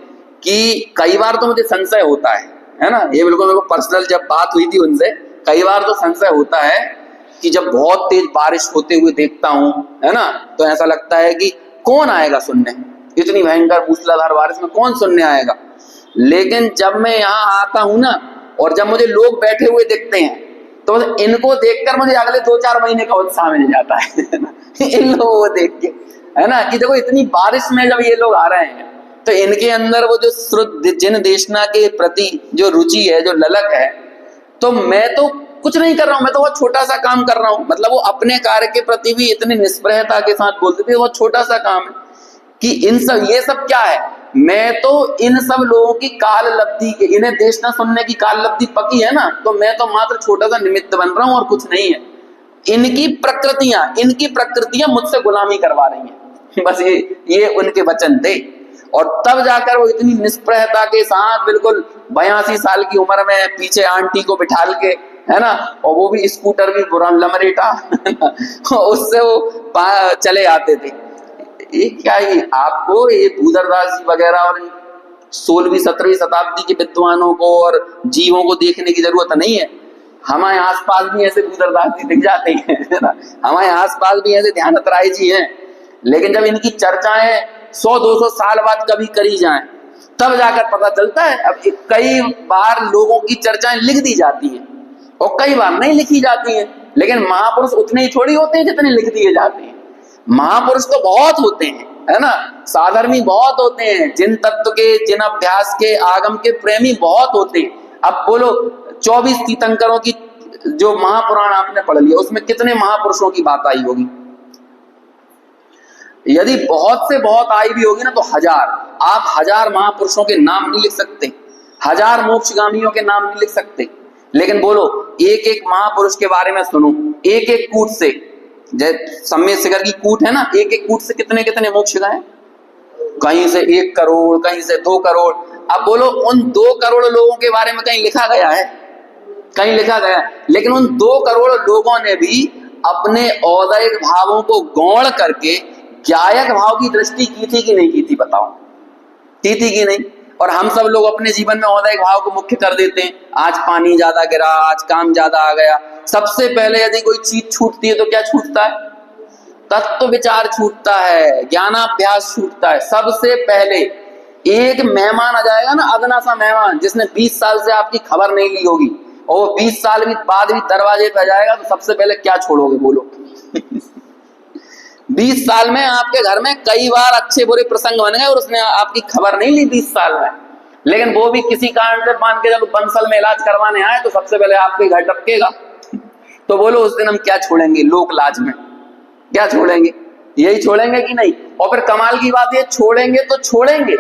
कि कई बार तो मुझे संशय होता है ना, ये बिल्कुल मेरे को पर्सनल जब बात हुई थी उनसे, कई बार तो संशय होता है कि जब बहुत तेज बारिश होते हुए देखता हूं, है ना, तो ऐसा लगता है कि कौन आएगा सुनने, इतनी भयंकर मूसलाधार बारिश में कौन सुनने आएगा। लेकिन जब मैं यहाँ आता हूं ना, और जब मुझे लोग बैठे हुए दिखते हैं, तो इनको देखकर मुझे अगले 2-4 महीने का उत्साह मिल जाता है इन लोगों को देख के, है ना, कि देखो इतनी बारिश में जब ये लोग आ रहे हैं तो इनके अंदर वो जो श्रुत जिन देशना के प्रति जो रुचि है, जो ललक है, तो मैं तो कुछ नहीं कर रहा हूं, मैं तो बहुत छोटा सा काम कर रहा हूं। मतलब वो अपने कार्य के प्रति भी इतनी निष्प्रहता के साथ बोलते थे, बहुत छोटा सा काम है कि ये सब क्या है, मैं तो इन सब लोगों की काल लब्धि के, इन्हें देखना सुनने की काल लब्धि पकी है ना, तो मैं तो मात्र छोटा सा निमित्त बन रहा हूं और कुछ नहीं है। इनकी प्रकृतियां मुझसे गुलामी करवा रही हैं, बस ये उनके वचन थे। और तब जाकर वो इतनी निष्प्रहता के साथ बिल्कुल 82 साल की उम्र में पीछे आंटी को बिठाल के, है ना, और वो भी स्कूटर भी बुरा लमरेटा उससे वो चले आते थे। ये क्या है, आपको ये भूधरदास जी वगैरह और 16वीं 17वीं शताब्दी के विद्वानों को और जीवों को देखने की जरूरत नहीं है। हमारे आसपास भी ऐसे भूधरदास जी दिख जाते हैं, है ना, हमारे आसपास भी ऐसे ध्यानत राय जी हैं। लेकिन जब इनकी चर्चाएं 100-200 साल बाद कभी करी जाएं, तब जाकर पता चलता है। अब कई बार लोगों की चर्चाएं लिख दी जाती हैं और कई बार नहीं लिखी जाती हैं, लेकिन महापुरुष उतने ही थोड़ी होते हैं जितने लिख दिए जाते हैं। महापुरुष तो बहुत होते हैं, है ना, साधर्मी बहुत होते हैं, जिन तत्व के, जिन अभ्यास के, आगम के प्रेमी बहुत होते हैं। अब बोलो 24 तीर्थंकरों की जो महापुराण आपने पढ़ लिया, उसमें कितने महापुरुषों की बात आई होगी? यदि बहुत से बहुत आई भी होगी ना तो 1000। आप 1000 महापुरुषों के नाम नहीं लिख सकते, 1000 मोक्षगामियों के नाम नहीं लिख सकते। लेकिन बोलो एक एक महापुरुष के बारे में सुनो, एक एक कूट से, जैसे सम्य शिखर की कूट है ना, एक एक कूट से कितने कितने मोक्ष गए, कहीं से 1 करोड़, कहीं से 2 करोड़। अब बोलो उन 2 करोड़ लोगों के बारे में कहीं लिखा गया है? कहीं लिखा गया? लेकिन उन 2 करोड़ लोगों ने भी अपने औदैहिक भावों को गौण करके ज्ञायक भाव की दृष्टि की थी कि नहीं की थी? बताओ, की थी कि नहीं? और हम सब लोग अपने जीवन में औदैहिक भाव को मुख्य कर देते हैं। आज पानी ज्यादा गिरा, आज काम ज्यादा आ गया। सबसे पहले यदि कोई चीज छूटती है तो क्या छूटता है? तत्व विचार छूटता है, ज्ञानाभ्यास छूटता है। सबसे पहले एक मेहमान आ जाएगा ना, अदना सा मेहमान, जिसने 20 साल से आपकी खबर नहीं ली होगी, और वो 20 साल बाद भी दरवाजे पे जाएगा, तो सबसे पहले क्या छोड़ोगे बोलो? 20 साल में आपके घर में कई बार अच्छे बुरे प्रसंग बन गए और उसने आपकी खबर नहीं ली 20 साल में, लेकिन वो भी किसी कारण से मान के जब बंसल में इलाज करवाने आए तो सबसे पहले आपके घर टपकेगा। तो बोलो उस दिन हम क्या छोड़ेंगे? लोक लाज में क्या छोड़ेंगे? यही छोड़ेंगे कि नहीं? और फिर कमाल की बात है, छोड़ेंगे तो छोड़ेंगे,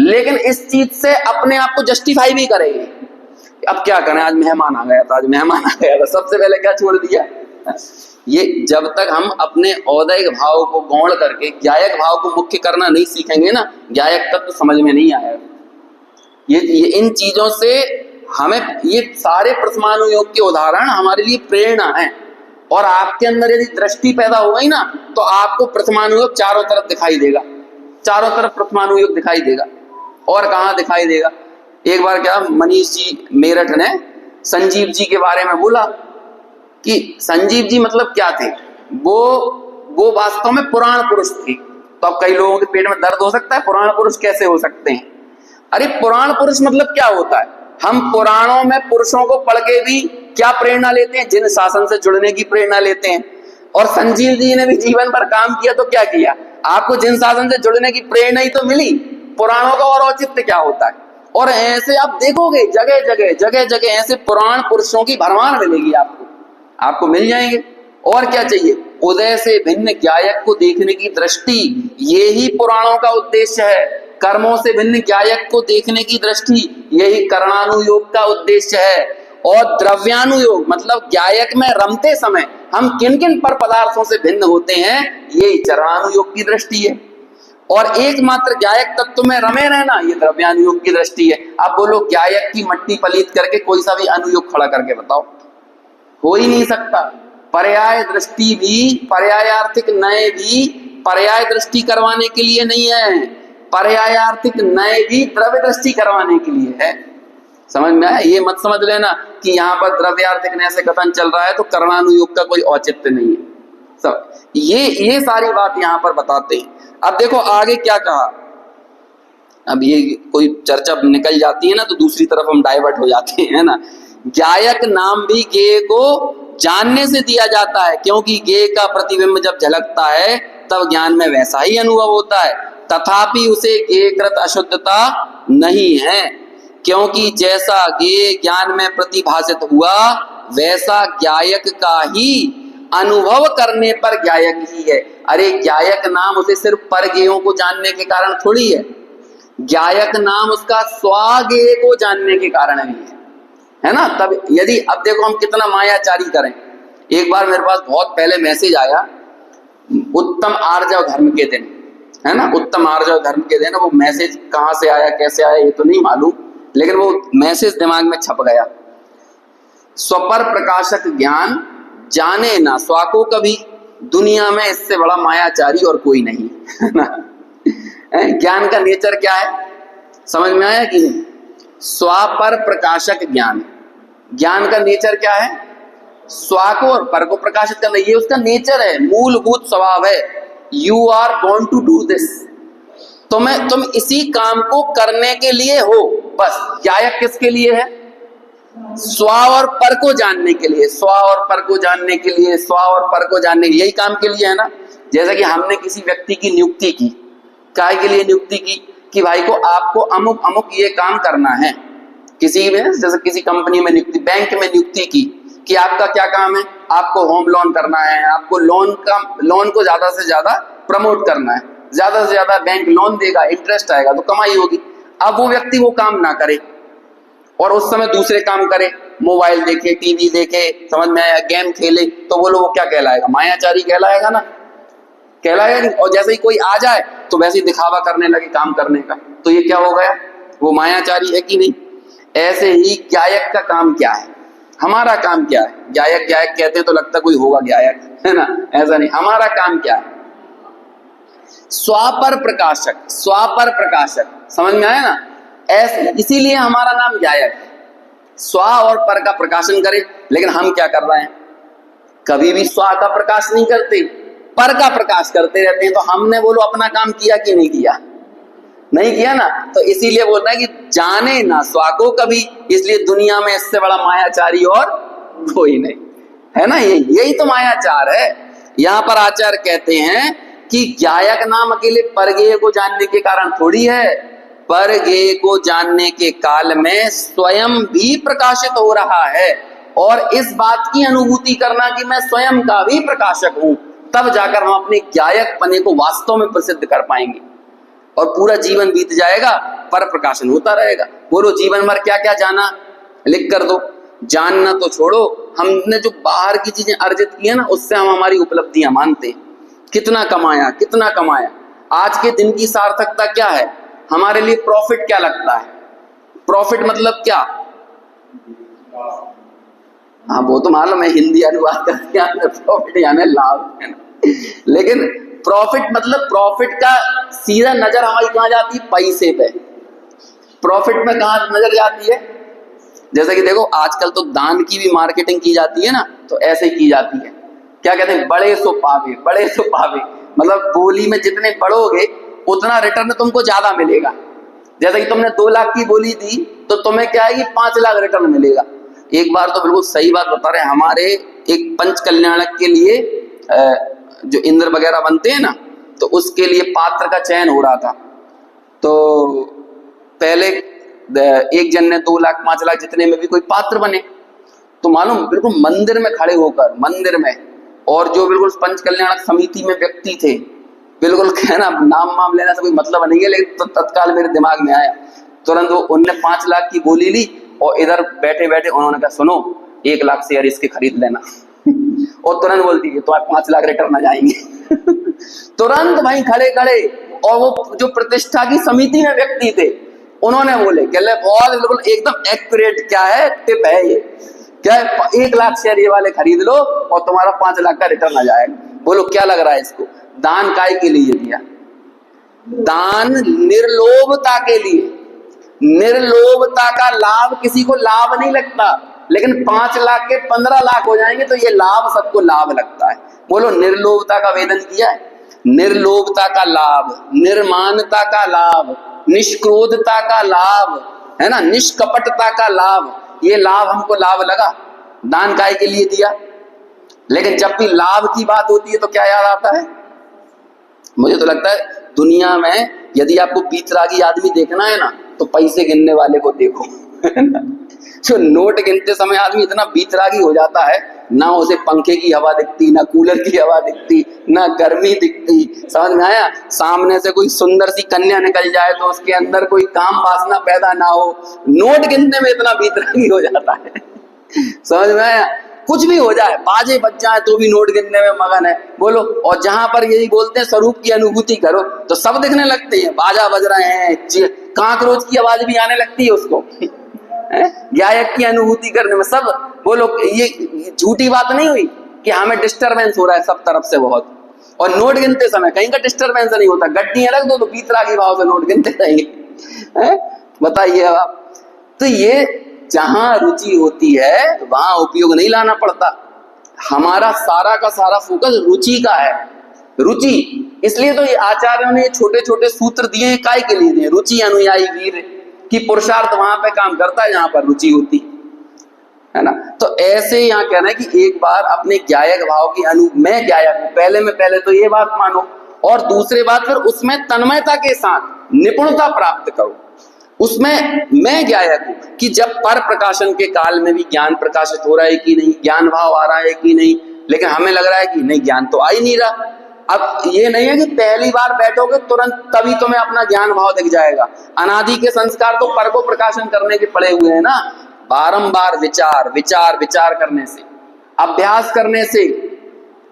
लेकिन इस चीज से अपने आप को जस्टिफाई भी करेंगे। अब क्या करें, आज मेहमान आ गया था, सबसे पहले क्या छोड़ दिया? ये जब तक हम अपने औदैहिक भाव को गौण करके ज्ञायक भाव को मुख्य करना नहीं सीखेंगे ना, ज्ञायक तत्व समझ में नहीं आएगा। ये इन चीजों से हमें ये सारे परमाणु योग के उदाहरण हमारे लिए प्रेरणा है। और आपके अंदर यदि दृष्टि पैदा हो गई ना तो आपको परमाणु योग चारों तरफ दिखाई देगा, चारों तरफ परमाणु योग दिखाई देगा। और कहाँ दिखाई देगा? एक बार क्या मनीष जी मेरठ ने संजीव जी के बारे में बोला कि संजीव जी मतलब क्या थे, वो वास्तव में पुराण पुरुष थे। तो अब कई लोगों के पेट में दर्द हो सकता है, पुराण पुरुष कैसे हो सकते हैं? अरे पुराण पुरुष मतलब क्या होता है? हम पुराणों में पुरुषों को पढ़ के भी क्या प्रेरणा लेते हैं? जिन शासन से जुड़ने की प्रेरणा लेते हैं। और संजीव जी ने भी जीवन भर काम किया तो क्या किया? आपको जिन शासन से जुड़ने की प्रेरणा ही तो मिली, पुराणों का और औचित्य क्या होता है? और ऐसे आप देखोगे जगह जगह ऐसे पुराण पुरुषों की भरमार मिलेगी आपको मिल जाएंगे। और क्या चाहिए? उदय से भिन्न गायक को देखने की दृष्टि, यही पुराणों का उद्देश्य है। कर्मों से भिन्न गायक को देखने की दृष्टि, यही कर्णानुयोग का उद्देश्य है। और द्रव्यानुयोग मतलब गायक में रमते समय हम किन किन पर पदार्थों से भिन्न होते हैं, यही चरणानुयोग की दृष्टि है। और एकमात्र गायक तत्व में रमे रहना, ये द्रव्यानुयोग की दृष्टि है। आप बोलो गायक की मट्टी पलीत करके कोई सा भी अनुयोग खड़ा करके बताओ, हो ही नहीं सकता। पर्याय दृष्टि भी, पर्यायार्थिक नय भी पर्याय दृष्टि करवाने के लिए नहीं है, पर्यायार्थिक नय भी द्रव्य दृष्टि करवाने के लिए है। समझ में आया? ये मत समझ लेना कि यहाँ पर द्रव्यार्थिक नय से कथन चल रहा है तो कर्णानुयोग का कोई औचित्य नहीं है। सब ये सारी बात यहाँ पर बताते हैं। अब देखो आगे क्या कहा। अब ये कोई चर्चा निकल जाती है ना तो दूसरी तरफ हम डाइवर्ट हो जाते हैं ना। गायक नाम भी गेय को जानने से दिया जाता है, क्योंकि गेय का प्रतिबिंब जब झलकता है तब ज्ञान में वैसा ही अनुभव होता है। तथापि उसे गेयकृत अशुद्धता नहीं है, क्योंकि जैसा गेय ज्ञान में प्रतिभासित हुआ वैसा गायक का ही अनुभव करने पर गायक ही है। अरे गायक नाम उसे सिर्फ पर गेयों को जानने के कारण थोड़ी है, गायक नाम उसका स्वागेय को जानने के कारण भी है ना। तब यदि अब देखो हम कितना मायाचारी करें। एक बार मेरे पास बहुत पहले मैसेज आया, उत्तम आर्जव धर्म के दिन, है ना, उत्तम आर्जव धर्म के दिन। वो मैसेज कहाँ से आया कैसे आया ये तो नहीं मालूम, लेकिन वो मैसेज दिमाग में छप गया। स्वपर प्रकाशक ज्ञान जाने ना स्वा को कभी, दुनिया में इससे बड़ा मायाचारी और कोई नहीं, है ना। ज्ञान का नेचर क्या है समझ में आया कि नहीं? स्वा पर प्रकाशक ज्ञान, ज्ञान का नेचर क्या है? स्वा को और पर को प्रकाशित करना, ये उसका नेचर है, मूलभूत स्वभाव है। You are born to do this, तुम इसी काम को करने के लिए हो। बस गायक किसके लिए है? स्वा और पर को जानने के लिए, स्वा और पर को जानने के लिए, स्वा और पर को जानने के लिए, यही काम के लिए है ना। जैसे कि हमने किसी व्यक्ति की नियुक्ति की, काय के लिए नियुक्ति की कि भाई को आपको अमुक अमुक ये काम करना है। किसी में जैसे किसी कंपनी में नियुक्ति, बैंक में नियुक्ति की कि आपका क्या काम है, आपको होम लोन करना है, आपको लोन को ज्यादा से ज्यादा प्रमोट करना है, ज्यादा से ज्यादा बैंक लोन देगा, इंटरेस्ट आएगा तो कमाई होगी। अब वो व्यक्ति वो काम ना करे और उस समय दूसरे काम करे, मोबाइल देखे, टीवी देखे, समझ में आया, गेम खेले, तो बोलो वो क्या कहलाएगा? मायाचारी कहलाएगा ना, कहलाएगा नहीं। और जैसे ही कोई आ जाए तो वैसे ही दिखावा करने लगे काम करने का, तो ये क्या हो गया? वो मायाचारी है कि नहीं? ऐसे ही गायक का काम क्या है, हमारा काम क्या है? गायक गायक कहते हैं तो लगता कोई होगा गायक, है ना, ऐसा नहीं। हमारा काम क्या है? स्वापर प्रकाशक, स्वापर प्रकाशक, समझ में आया ना। ऐसे इसीलिए हमारा नाम गायक है, स्वा और पर का प्रकाशन करे। लेकिन हम क्या कर रहे हैं? कभी भी स्वा का प्रकाश नहीं करते, पर का प्रकाश करते रहते हैं। तो हमने बोलो अपना काम किया कि नहीं किया? नहीं किया ना। तो इसीलिए बोलता है कि जाने ना स्वा को कभी, इसलिए दुनिया में इससे बड़ा मायाचारी और कोई नहीं, है ना। यही तो मायाचार है। यहाँ पर आचार्य कहते हैं कि गायक नाम अकेले परगेय को जानने के कारण थोड़ी है, परगेय को जानने के काल में स्वयं भी प्रकाशित हो रहा है। और इस बात की अनुभूति करना कि मैं स्वयं का भी प्रकाशक हूं, तब जाकर हम अपने गायक पने को वास्तव में प्रसिद्ध कर पाएंगे और पूरा जीवन बीत जाएगा, पर प्रकाशन होता रहेगा। बोलो जीवन भर क्या क्या जाना, लिख कर दो। जानना तो छोड़ो, हमने जो बाहर की चीजें अर्जित की है ना, उससे हम हमारी उपलब्धियां मानते हैं। कितना कमाया, कितना कमाया, आज के दिन की सार्थकता क्या है, हमारे लिए प्रॉफिट क्या लगता है? प्रॉफिट मतलब क्या? हाँ वो तो मालूम है, हिंदी अनुवाद करके आने प्रॉफिट यानी लाभ है ना। लेकिन प्रॉफिट मतलब प्रॉफिट का सीधा नजर हमारी कहाँ जाती है? पैसे पे। प्रॉफिट में कहाँ नजर जाती है? जैसे कि देखो आजकल तो दान की भी मार्केटिंग की जाती है ना, तो ऐसे ही की जाती है। क्या कहते हैं? बड़े सो पावे, बड़े सो पावे। मतलब बोली में जितने बढ़ोगे उतना रिटर्न तुमको ज्यादा मिलेगा। जैसे कि तुमने 2 लाख की बोली दी तो तुम्हें क्या है कि 5 लाख रिटर्न मिलेगा। एक बार तो बिल्कुल सही बात बता रहे हैं, हमारे एक पंच कल्याणक के लिए जो इंद्र वगैरह बनते हैं ना, तो उसके लिए पात्र का चयन हो रहा था। तो पहले एक जन ने 2 लाख 5 लाख जितने में भी कोई पात्र बने, तो मालूम बिल्कुल मंदिर में खड़े होकर, मंदिर में, और जो बिल्कुल पंच कल्याणक समिति में व्यक्ति थे, बिल्कुल कहना नाम वाम लेना से कोई मतलब नहीं है, लेकिन तो तत्काल मेरे दिमाग में आया, तुरंत वो उनने 5 लाख की बोली ली और इधर बैठे बैठे उन्होंने कहा सुनो 1 लाख शेयर इसके खरीद लेना और तुरंत बोल दीजिए तुम्हारे 5 लाख रिटर्न आ जाएंगे तुरंत भाई खड़े खड़े, और वो जो प्रतिष्ठा की समिति में व्यक्ति थे उन्होंने बोले बहुत बिल्कुल एकदम एक्यूरेट क्या है टिप है ये, क्या है 1 लाख शेयर ये वाले खरीद लो और तुम्हारा 5 लाख का रिटर्न आ जाएगा। बोलो क्या लग रहा है इसको? दान काय के लिए दिया? दान निर्लोभता के लिए। निर्लोभता का लाभ किसी को लाभ नहीं लगता, लेकिन 5 लाख के 15 लाख हो जाएंगे तो ये लाभ सबको लाभ लगता है। बोलो निर्लोभता का वेदन किया है? निर्लोभता का लाभ, निर्मानता का लाभ, निष्क्रोधता का लाभ, है ना, निष्कपटता का लाभ, ये लाभ हमको लाभ लगा। दान काय के लिए दिया? लेकिन जब भी लाभ की बात होती है तो क्या याद आता है? मुझे तो लगता है दुनिया में यदि आपको बीतरागी आदमी देखना है ना, तो पैसे गिनने वाले को देखो जो नोट गिनते समय आदमी इतना बीतरागी हो जाता है, ना उसे पंखे की हवा दिखती, ना कूलर की हवा दिखती, ना गर्मी दिखती। समझ में आया? सामने से कोई सुंदर सी कन्या निकल जाए तो उसके अंदर कोई काम वासना पैदा ना हो, नोट गिनने में इतना बीतरागी हो जाता है समझ में आया? कुछ भी हो जाए, बाजे बज जाए तो भी नोट गिनने में मगन है। बोलो, और जहां पर यही बोलते हैं स्वरूप की अनुभूति करो तो सब दिखने लगते हैं, बाजा बज रहे हैं, कांकरोच की आवाज भी आने लगती है उसको गायक की अनुभूति करने में सब। बोलो ये झूठी बात नहीं हुई कि हमें डिस्टरबेंस हो रहा है सब तरफ से बहुत, और नोट गिनते समय कहीं का डिस्टरबेंस नहीं होता, गड्डी अलग दो तो बीतरागी भाव से नोट गिनते रहेंगे बताइए आप। तो ये जहां रुचि होती है वहां उपयोग नहीं लाना पड़ता। हमारा सारा का सारा फोकस रुचि का है, रुचि। इसलिए तो ये आचार्यों ने छोटे छोटे सूत्र दिए हैं, काय के लिए दिए? रुचि अनुयायी वीर, कि पुरुषार्थ वहां पे काम करता है जहां पर रुचि होती है ना। तो ऐसे यहाँ कहना है कि एक बार अपने गायक भाव की मैं गायक हूं, पहले तो ये बात मानो, और दूसरे बात फिर उसमें तन्मयता के साथ निपुणता प्राप्त करो। उसमें मैं गायक हूं कि जब पर प्रकाशन के काल में भी ज्ञान प्रकाशित हो रहा है कि नहीं, ज्ञान भाव आ रहा है कि नहीं, लेकिन हमें लग रहा है कि नहीं ज्ञान तो आ ही नहीं रहा। अब ये नहीं है कि पहली बार बैठोगे तुरंत तभी तुम्हें अपना ज्ञान भाव दिख जाएगा। अनादि के संस्कार तो पर को प्रकाशन करने के पड़े हुए हैं ना। बारंबार विचार विचार विचार करने से, अभ्यास करने से,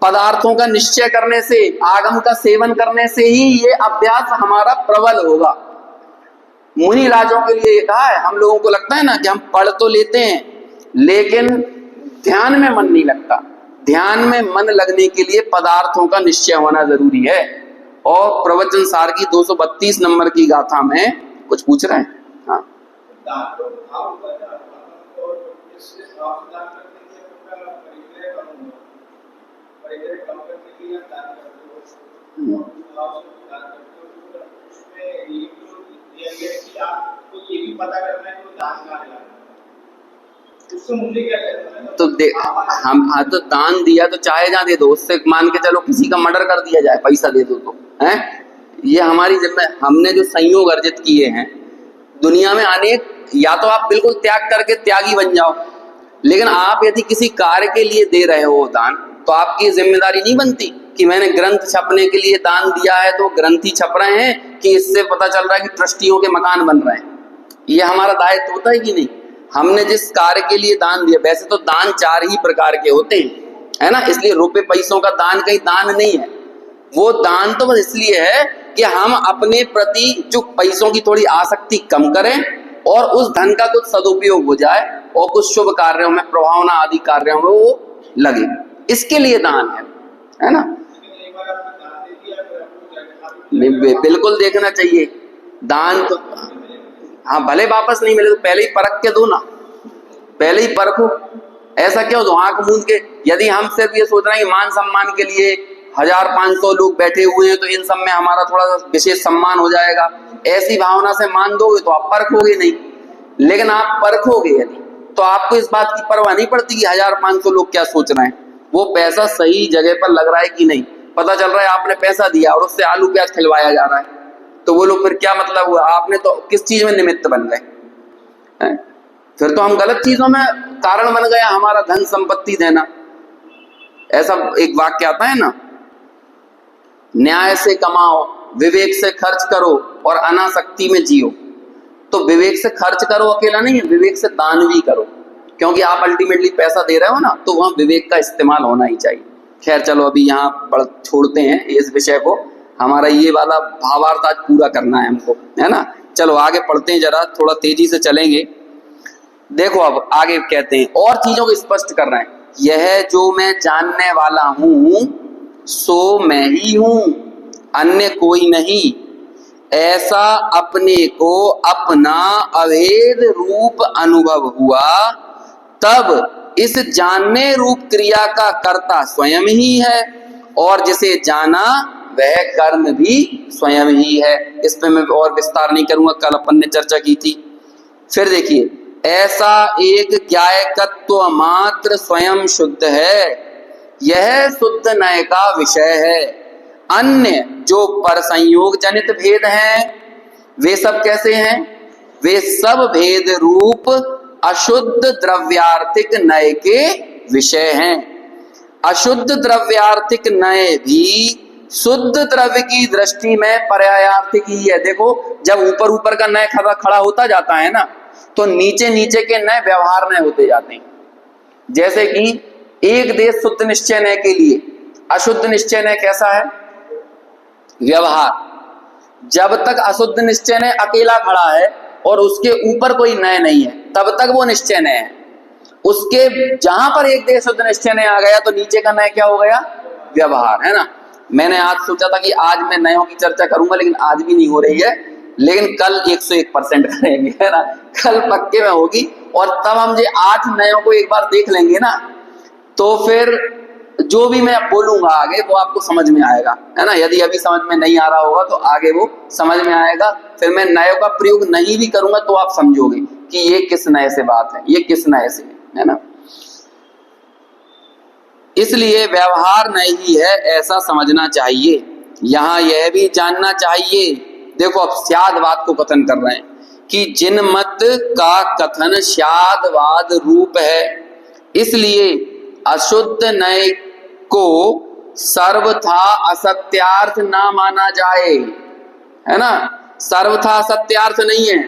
पदार्थों का निश्चय करने से, आगम का सेवन करने से ही ये अभ्यास हमारा प्रबल होगा। मुनि राजों के लिए ये कहा है। हम लोगों को लगता है ना कि हम पढ़ तो लेते हैं लेकिन ध्यान में मन नहीं लगता। ध्यान में मन लगने के लिए पदार्थों का निश्चय होना जरूरी है। और प्रवचन सार की 232 नंबर की गाथा में कुछ पूछ रहे हैं? हाँ, ये भी पता करना है कि दान कहाँ है, उससे मुझे क्या करना है? तो हम तो दान दिया तो चाहे जहाँ दे दो, उससे मान के चलो किसी का मर्डर कर दिया जाए, पैसा दे दो तो है ये हमारी जिम्मे। हमने जो संयोग अर्जित किए हैं दुनिया में अनेक, या तो आप बिल्कुल त्याग करके त्यागी बन जाओ, लेकिन आप यदि किसी कार्य के लिए दे रहे हो दान तो आपकी जिम्मेदारी नहीं बनती कि मैंने ग्रंथ छपने के लिए दान दिया है तो ग्रंथी छप रहे हैं कि इससे पता चल रहा है कि ट्रस्टियों के मकान बन रहे हैं। ये हमारा दायित्व होता है कि नहीं? हमने जिस कार्य के लिए दान दिया, वैसे तो दान 4 ही प्रकार के होते हैं, है ना, इसलिए रुपए पैसों का दान कहीं दान नहीं है। वो दान तो बस इसलिए है कि हम अपने प्रति जो पैसों की थोड़ी आसक्ति कम करें और उस धन का कुछ सदुपयोग हो जाए और कुछ शुभ कार्यों में, प्रभावना आदि कार्यों में वो लगे, इसके लिए दान है ना। लेकिन एक बार आपने दान दे दिया फिर आपको क्या नहीं, बिल्कुल देखना चाहिए दान तो। हाँ, भले वापस नहीं मिले तो पहले ही परख के दो ना, पहले ही परखो। ऐसा क्यों दो आंख मूंद के? यदि हम सिर्फ ये सोच रहे हैं कि मान सम्मान के लिए 1500 लोग बैठे हुए हैं तो इन सब में हमारा थोड़ा विशेष सम्मान हो जाएगा, ऐसी भावना से मान दोगे तो आप परखोगे नहीं। लेकिन आप परखोगे यदि, तो आपको इस बात की परवाह नहीं पड़ती कि 1500 लोग क्या सोच रहे हैं, वो पैसा सही जगह पर लग रहा है कि नहीं। पता चल रहा है आपने पैसा दिया और उससे आलू प्याज खिलवाया जा रहा है, तो वो लोग फिर क्या मतलब हुआ? आपने तो किस चीज में निमित्त बन गए? फिर तो हम गलत चीजों में कारण बन गया, हमारा धन संपत्ति देना। ऐसा एक वाक्य आता है ना, न्याय से कमाओ, विवेक से खर्च करो और अनासक्ति में जियो। तो विवेक से खर्च करो अकेला नहीं, विवेक से दान भी करो, क्योंकि आप अल्टीमेटली पैसा दे रहे हो ना, तो वहां विवेक का इस्तेमाल होना ही चाहिए। खैर चलो, अभी यहाँ छोड़ते हैं इस विषय को, हमारा ये वाला भावार्थ आज पूरा करना है हमको, है ना। चलो आगे पढ़ते हैं, जरा थोड़ा तेजी से चलेंगे। देखो अब आगे कहते हैं और चीजों को स्पष्ट कर रहे हैं। यह जो मैं जानने वाला हूं सो मैं ही हूं, अन्य कोई नहीं। ऐसा अपने को अपना अभेद रूप अनुभव हुआ, तब इस जानने रूप क्रिया का कर्ता स्वयं ही है और जिसे जाना वह कर्म भी स्वयं ही है। इस पे मैं और विस्तार नहीं करूंगा, कल अपन ने चर्चा की थी। फिर देखिए, ऐसा एक ज्ञायकत्व मात्र स्वयं शुद्ध है, यह शुद्ध नय का विषय है। अन्य जो पर संयोग जनित भेद हैं वे सब कैसे हैं? वे सब भेद रूप अशुद्ध द्रव्यार्थिक नय के विषय हैं। अशुद्ध द्रव्यार्थिक नय भी शुद्ध द्रव्य की दृष्टि में पर्यायार्थिक ही है। देखो, जब ऊपर ऊपर का नय खड़ा होता जाता है ना, तो नीचे नीचे के नय व्यवहार नय होते जाते हैं। जैसे कि एक देश शुद्ध निश्चय नय के लिए, अशुद्ध निश्चय नय कैसा है? व्यवहार। जब तक अशुद्ध निश्चय नय अकेला खड़ा है और उसके ऊपर कोई नय नहीं है, तब तक वो निश्चय नय है। उसके जहां पर एक देश शुद्ध निश्चय नय आ गया तो नीचे का नय क्या हो गया? व्यवहार, है ना। मैंने आज सोचा था कि आज मैं नयों की चर्चा करूंगा, लेकिन आज भी नहीं हो रही है, लेकिन कल 101% करेंगे, है ना। कल पक्के में होगी, और तब हम जो 8 नयों को एक बार देख लेंगे ना, तो फिर जो भी मैं बोलूंगा आगे वो आपको समझ में आएगा, है ना। यदि अभी समझ में नहीं आ रहा होगा तो आगे वो समझ में आएगा। फिर मैं नयों का प्रयोग नहीं भी करूंगा तो आप समझोगे कि ये किस नए से बात है, ये किस नए से है ना। इसलिए व्यवहार नहीं है ऐसा समझना चाहिए। यहां यह भी जानना चाहिए, देखो अब स्यादवाद को कथन कर रहे हैं कि जिन मत का कथन स्यादवाद रूप है, इसलिए अशुद्ध नय को सर्वथा असत्यार्थ ना माना जाए, है ना। सर्वथा असत्यार्थ नहीं है।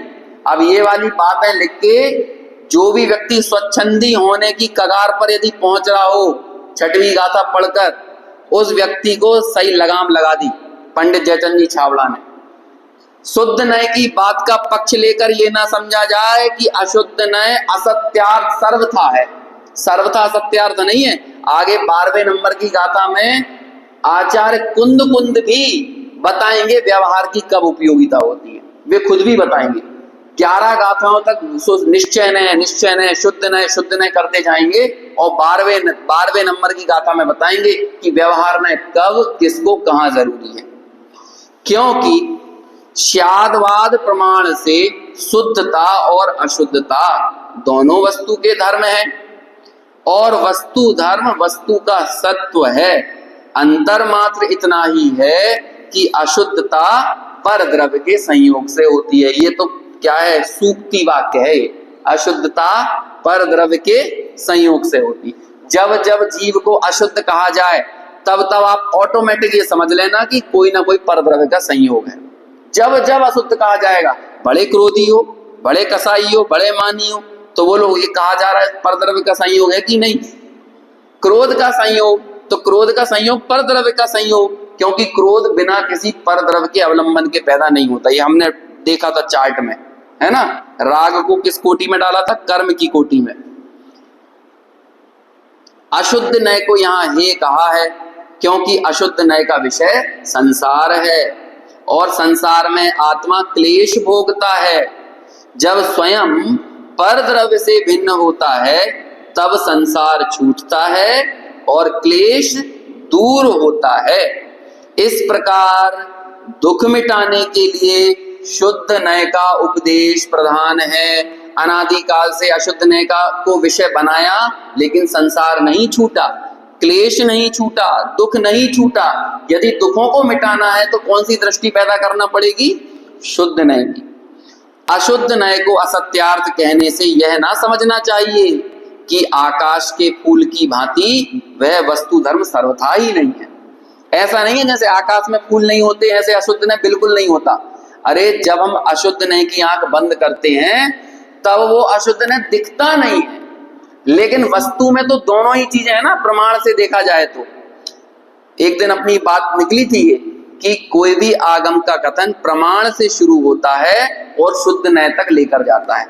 अब ये वाली बातें लिख के जो भी व्यक्ति स्वच्छंदी होने की कगार पर यदि पहुंच रहा हो, 6वीं गाथा पढ़कर, उस व्यक्ति को सही लगाम लगा दी पंडित जयचंद जी छाबड़ा ने। शुद्ध नय की बात का पक्ष लेकर ये ना समझा जाए कि अशुद्ध नय असत्यार्थ सर्वथा है। सर्वथा असत्यार्थ नहीं है। आगे 12वें नंबर की गाथा में आचार्य कुंद भी बताएंगे व्यवहार की कब उपयोगिता होती है, वे खुद भी बताएंगे। 11 गाथाओं तक निश्चय नय शुद्ध नय करते जाएंगे, और 12वें नंबर की गाथा में बताएंगे कि व्यवहार नय कब किसको कहां जरूरी है। क्योंकि स्यादवाद प्रमाण से शुद्धता और अशुद्धता दोनों वस्तु के धर्म है, और वस्तु धर्म वस्तु का सत्व है। अंतर मात्र इतना ही है कि अशुद्धता पर द्रव्य के संयोग से होती है। ये तो क्या है? सूक्ति वाक्य है। अशुद्धता पर द्रव्य के संयोग से होती। जब जब जीव को अशुद्ध कहा जाए तब तब आप ऑटोमेटिक ये समझ लेना कि कोई ना कोई पर द्रव्य का संयोग है। जब जब अशुद्ध कहा जाएगा, बड़े क्रोधी हो, बड़े कसाई हो, बड़े मानी हो, तो वो लोग ये कहा जा रहा है परद्रव्य का संयोग है कि नहीं। क्रोध का संयोग, तो क्रोध का संयोग परद्रव्य का संयोग, क्योंकि क्रोध बिना किसी परद्रव्य के अवलंबन के पैदा नहीं होता। ये हमने देखा था चार्ट में, है ना। राग को किस कोटि में डाला था? कर्म की कोटि में। अशुद्ध नय को यहां हे कहा है क्योंकि अशुद्ध नय का विषय संसार है और संसार में आत्मा क्लेश भोगता है। जब स्वयं पर द्रव्य से भिन्न होता है तब संसार छूटता है और क्लेश दूर होता है। इस प्रकार दुख मिटाने के लिए शुद्ध नय का उपदेश प्रधान है। अनादिकाल से अशुद्ध नय का को विषय बनाया लेकिन संसार नहीं छूटा, क्लेश नहीं छूटा, दुख नहीं छूटा। यदि दुखों को मिटाना है तो कौन सी दृष्टि पैदा करना पड़ेगी? शुद्ध नय की। अशुद्ध नय को असत्यार्थ कहने से यह ना समझना चाहिए कि आकाश के फूल की भांति वह वस्तु धर्म सर्वथा ही नहीं है। ऐसा नहीं है जैसे आकाश में फूल नहीं होते ऐसे अशुद्ध नय बिल्कुल नहीं होता। अरे जब हम अशुद्ध नय की आंख बंद करते हैं तब वो अशुद्ध नय दिखता नहीं है, लेकिन वस्तु में तो दोनों ही चीजें हैं ना। प्रमाण से देखा जाए तो एक दिन अपनी बात निकली थी ये कि कोई भी आगम का कथन प्रमाण से शुरू होता है और शुद्ध नय तक लेकर जाता है,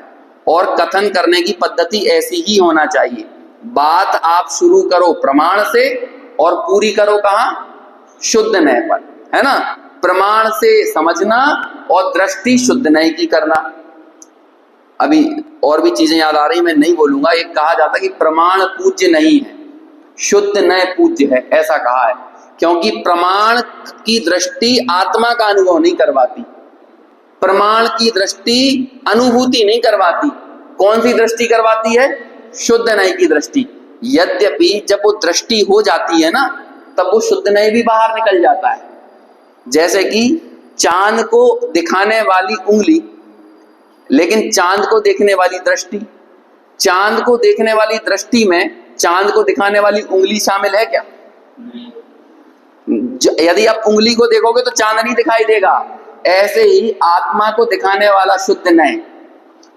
और कथन करने की पद्धति ऐसी ही होना चाहिए। बात आप शुरू करो प्रमाण से और पूरी करो कहां? शुद्ध नय पर, है ना। प्रमाण से समझना और दृष्टि शुद्ध नय की करना। अभी और भी चीजें याद आ रही, मैं नहीं बोलूंगा। एक कहा जाता कि प्रमाण पूज्य नहीं है, शुद्ध नय पूज्य है, ऐसा कहा है। क्योंकि प्रमाण की दृष्टि आत्मा का अनुभव नहीं करवाती, प्रमाण की दृष्टि अनुभूति नहीं करवाती। कौन सी दृष्टि करवाती है? शुद्ध नय की दृष्टि। यद्यपि जब वो दृष्टि हो जाती है ना तब वो शुद्ध नय भी बाहर निकल जाता है। जैसे कि चांद को दिखाने वाली उंगली लेकिन चांद को देखने वाली दृष्टि, चांद को देखने वाली दृष्टि में चांद को दिखाने वाली उंगली शामिल है क्या? यदि आप उंगली को देखोगे तो चांद नहीं दिखाई देगा। ऐसे ही आत्मा को दिखाने वाला शुद्ध नय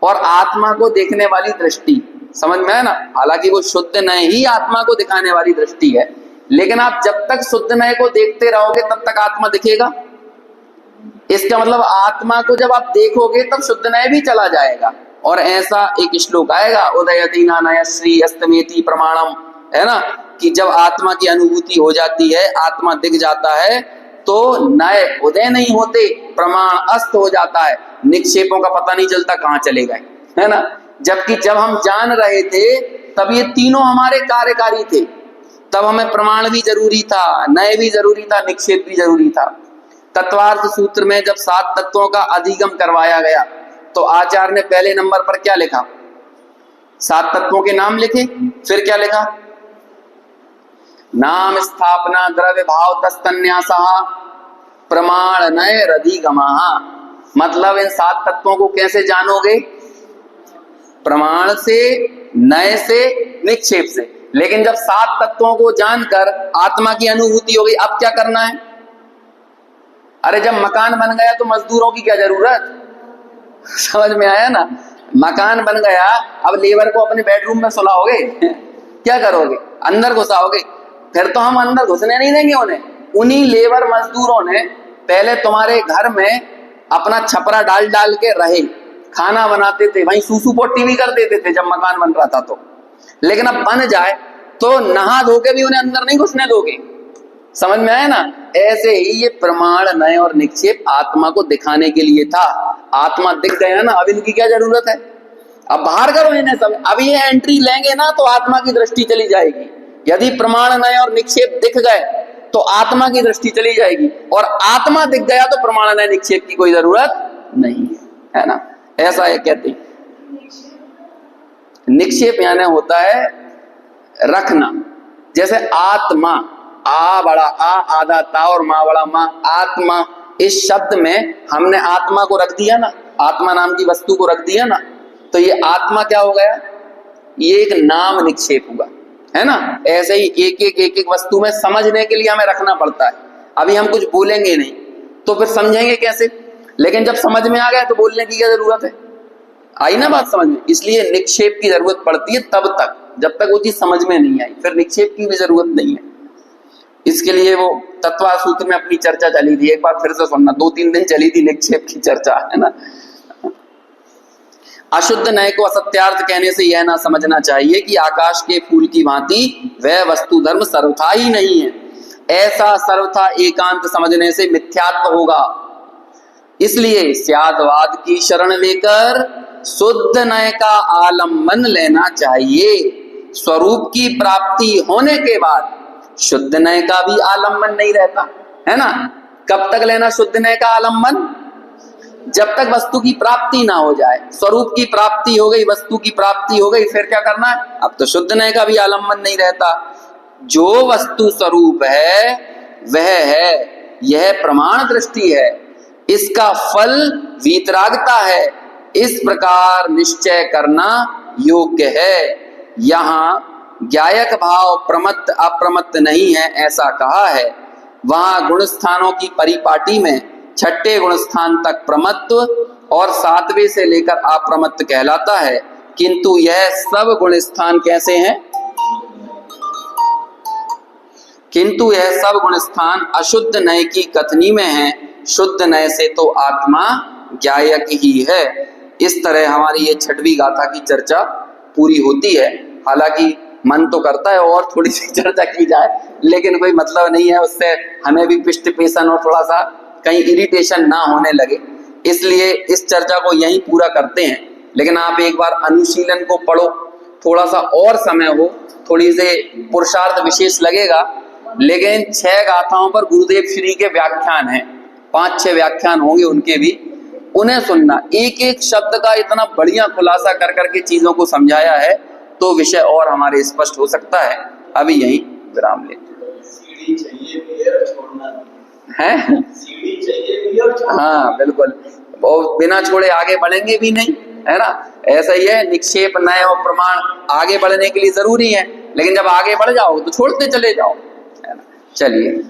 और आत्मा को देखने वाली दृष्टि, समझ में है ना। हालांकि वो शुद्ध नय ही आत्मा को दिखाने वाली दृष्टि है, लेकिन आप जब तक शुद्ध नय को देखते रहोगे तब तक आत्मा दिखेगा। इसका मतलब आत्मा को जब आप देखोगे तब शुद्ध नय भी चला जाएगा। और ऐसा एक श्लोक आएगा, उदयति नानयश्री अस्तमेति प्रमाणम, है ना, कि जब आत्मा की अनुभूति हो जाती है, आत्मा दिख जाता है तो नय उदय नहीं होते, प्रमाण अस्त हो जाता है, निक्षेपों का पता नहीं चलता कहां चले गए, है ना। जबकि जब हम जान रहे थे तब ये तीनों हमारे कार्यकारी थे, तब हमें प्रमाण भी जरूरी था, नय भी जरूरी था, निक्षेप भी जरूरी था। तत्वार्थ सूत्र में जब 7 तत्वों का अधिगम करवाया गया तो आचार्य ने पहले नंबर पर क्या लिखा? 7 तत्वों के नाम लिखे, फिर क्या लिखा? नाम स्थापना द्रव्य भाव तस्तन्यासा प्रमाण नय रधिगमा। मतलब इन 7 तत्वों को कैसे जानोगे? प्रमाण से, नय से, निक्षेप से। लेकिन जब 7 तत्वों को जानकर आत्मा की अनुभूति हो गई, अब क्या करना है? अरे जब मकान बन गया तो मजदूरों की क्या जरूरत? समझ में आया ना। मकान बन गया, अब लेबर को अपने बेडरूम में सुलाओगे? क्या करोगे? अंदर घुसाओगे? फिर तो हम अंदर घुसने नहीं देंगे उन्हें। उन्हीं लेबर मजदूरों ने पहले तुम्हारे घर में अपना छपरा डाल डाल के रहे, खाना बनाते थे, वहीं सूसू पोटी भी कर देते थे जब मकान बन रहा था तो। लेकिन अब बन जाए तो नहा धो के भी उन्हें अंदर नहीं घुसने दोगे। समझ में आया ना। ऐसे ही ये प्रमाण नय और निक्षेप आत्मा को दिखाने के लिए था। आत्मा दिख गया ना, अब इनकी क्या जरूरत है? अब बाहर करो इन्हें सब। अब ये एंट्री लेंगे ना तो आत्मा की दृष्टि चली जाएगी। यदि प्रमाण नय और निक्षेप दिख गए तो आत्मा की दृष्टि चली जाएगी, और आत्मा दिख गया तो प्रमाण नय निक्षेप की कोई जरूरत नहीं है ना। ऐसा है कहते हैं। निक्षेप यानी होता है रखना। जैसे आत्मा, आ बड़ा आ, आधा ता और माँ बड़ा माँ, आत्मा, इस शब्द में हमने आत्मा को रख दिया ना, आत्मा नाम की वस्तु को रख दिया ना, तो ये आत्मा क्या हो गया? ये एक नाम निक्षेप हुआ, है ना। ऐसे ही एक एक वस्तु में समझने के लिए हमें रखना पड़ता है। अभी हम कुछ बोलेंगे नहीं तो फिर समझेंगे कैसे? लेकिन जब समझ में आ गया तो बोलने की क्या जरूरत है? आई ना बात समझ में। इसलिए निक्षेप की जरूरत पड़ती है तब तक, जब तक वो चीज समझ में नहीं आई, फिर निक्षेप की भी जरूरत नहीं है। इसके लिए वो तत्वा सूत्र में अपनी चर्चा चली थी, एक बार फिर से सुनना, 2-3 दिन चली थी निक्षेप की चर्चा, है ना। अशुद्ध नय को असत्यार्थ कहने से यह ना समझना चाहिए कि आकाश के फूल की भांति वह वस्तु धर्म सर्वथा ही नहीं है। ऐसा सर्वथा एकांत समझने से मिथ्यात्व होगा। इसलिए स्यादवाद की शरण लेकर शुद्ध नय का आलम्बन लेना चाहिए। स्वरूप की प्राप्ति होने के बाद शुद्ध नय का भी आलम्बन नहीं रहता है ना। कब तक लेना शुद्ध नय का आलम्बन? जब तक वस्तु की प्राप्ति ना हो जाए। स्वरूप की प्राप्ति हो गई, वस्तु की प्राप्ति हो गई, फिर क्या करना है? अब तो शुद्ध नय का भी आलम्बन नहीं रहता। जो वस्तु स्वरूप है वह है, यह प्रमाण दृष्टि है, इसका फल वीतरागता है, इस प्रकार निश्चय करना योग्य है। यहाँ ज्ञायक भाव प्रमत्त अप्रमत्त नहीं है ऐसा कहा है। वहां गुण स्थानों की परिपाटी में छठे गुण स्थान तक प्रमत्व और सातवें से लेकर अप्रमत्त कहलाता है, किंतु यह सब गुण स्थान कैसे हैं? किंतु यह सब गुण स्थान अशुद्ध नय की कथनी में है। शुद्ध नय से तो आत्मा ज्ञायक ही है। इस तरह हमारी ये छठवीं गाथा की चर्चा पूरी होती है। हालांकि मन तो करता है और थोड़ी सी चर्चा की जाए, लेकिन कोई मतलब नहीं है, उससे हमें भी पिष्ट पेशन और थोड़ा सा कहीं इरिटेशन ना होने लगे, इसलिए इस चर्चा को यहीं पूरा करते हैं। लेकिन आप एक बार अनुशीलन को पढ़ो, थोड़ा सा और समय हो, थोड़ी से पुरुषार्थ विशेष लगेगा। लेकिन 6 गाथाओं पर गुरुदेव श्री के व्याख्यान हैं, 5-6 व्याख्यान होंगे उनके भी, उन्हें सुनना। एक एक शब्द का इतना बढ़िया खुलासा कर करके चीजों को समझाया है, तो विषय और हमारे स्पष्ट हो सकता है। अभी यहीं विराम लेते सीढ़ी चाहिए भी और छोड़ना हैं। सीढ़ी चाहिए भी और छोड़ना। हाँ बिल्कुल, और बिना छोड़े आगे बढ़ेंगे भी नहीं, है ना। ऐसा ही है, निक्षेप नय और प्रमाण आगे बढ़ने के लिए जरूरी है, लेकिन जब आगे बढ़ जाओ तो छोड़ते चले जाओ, है ना। चलिए।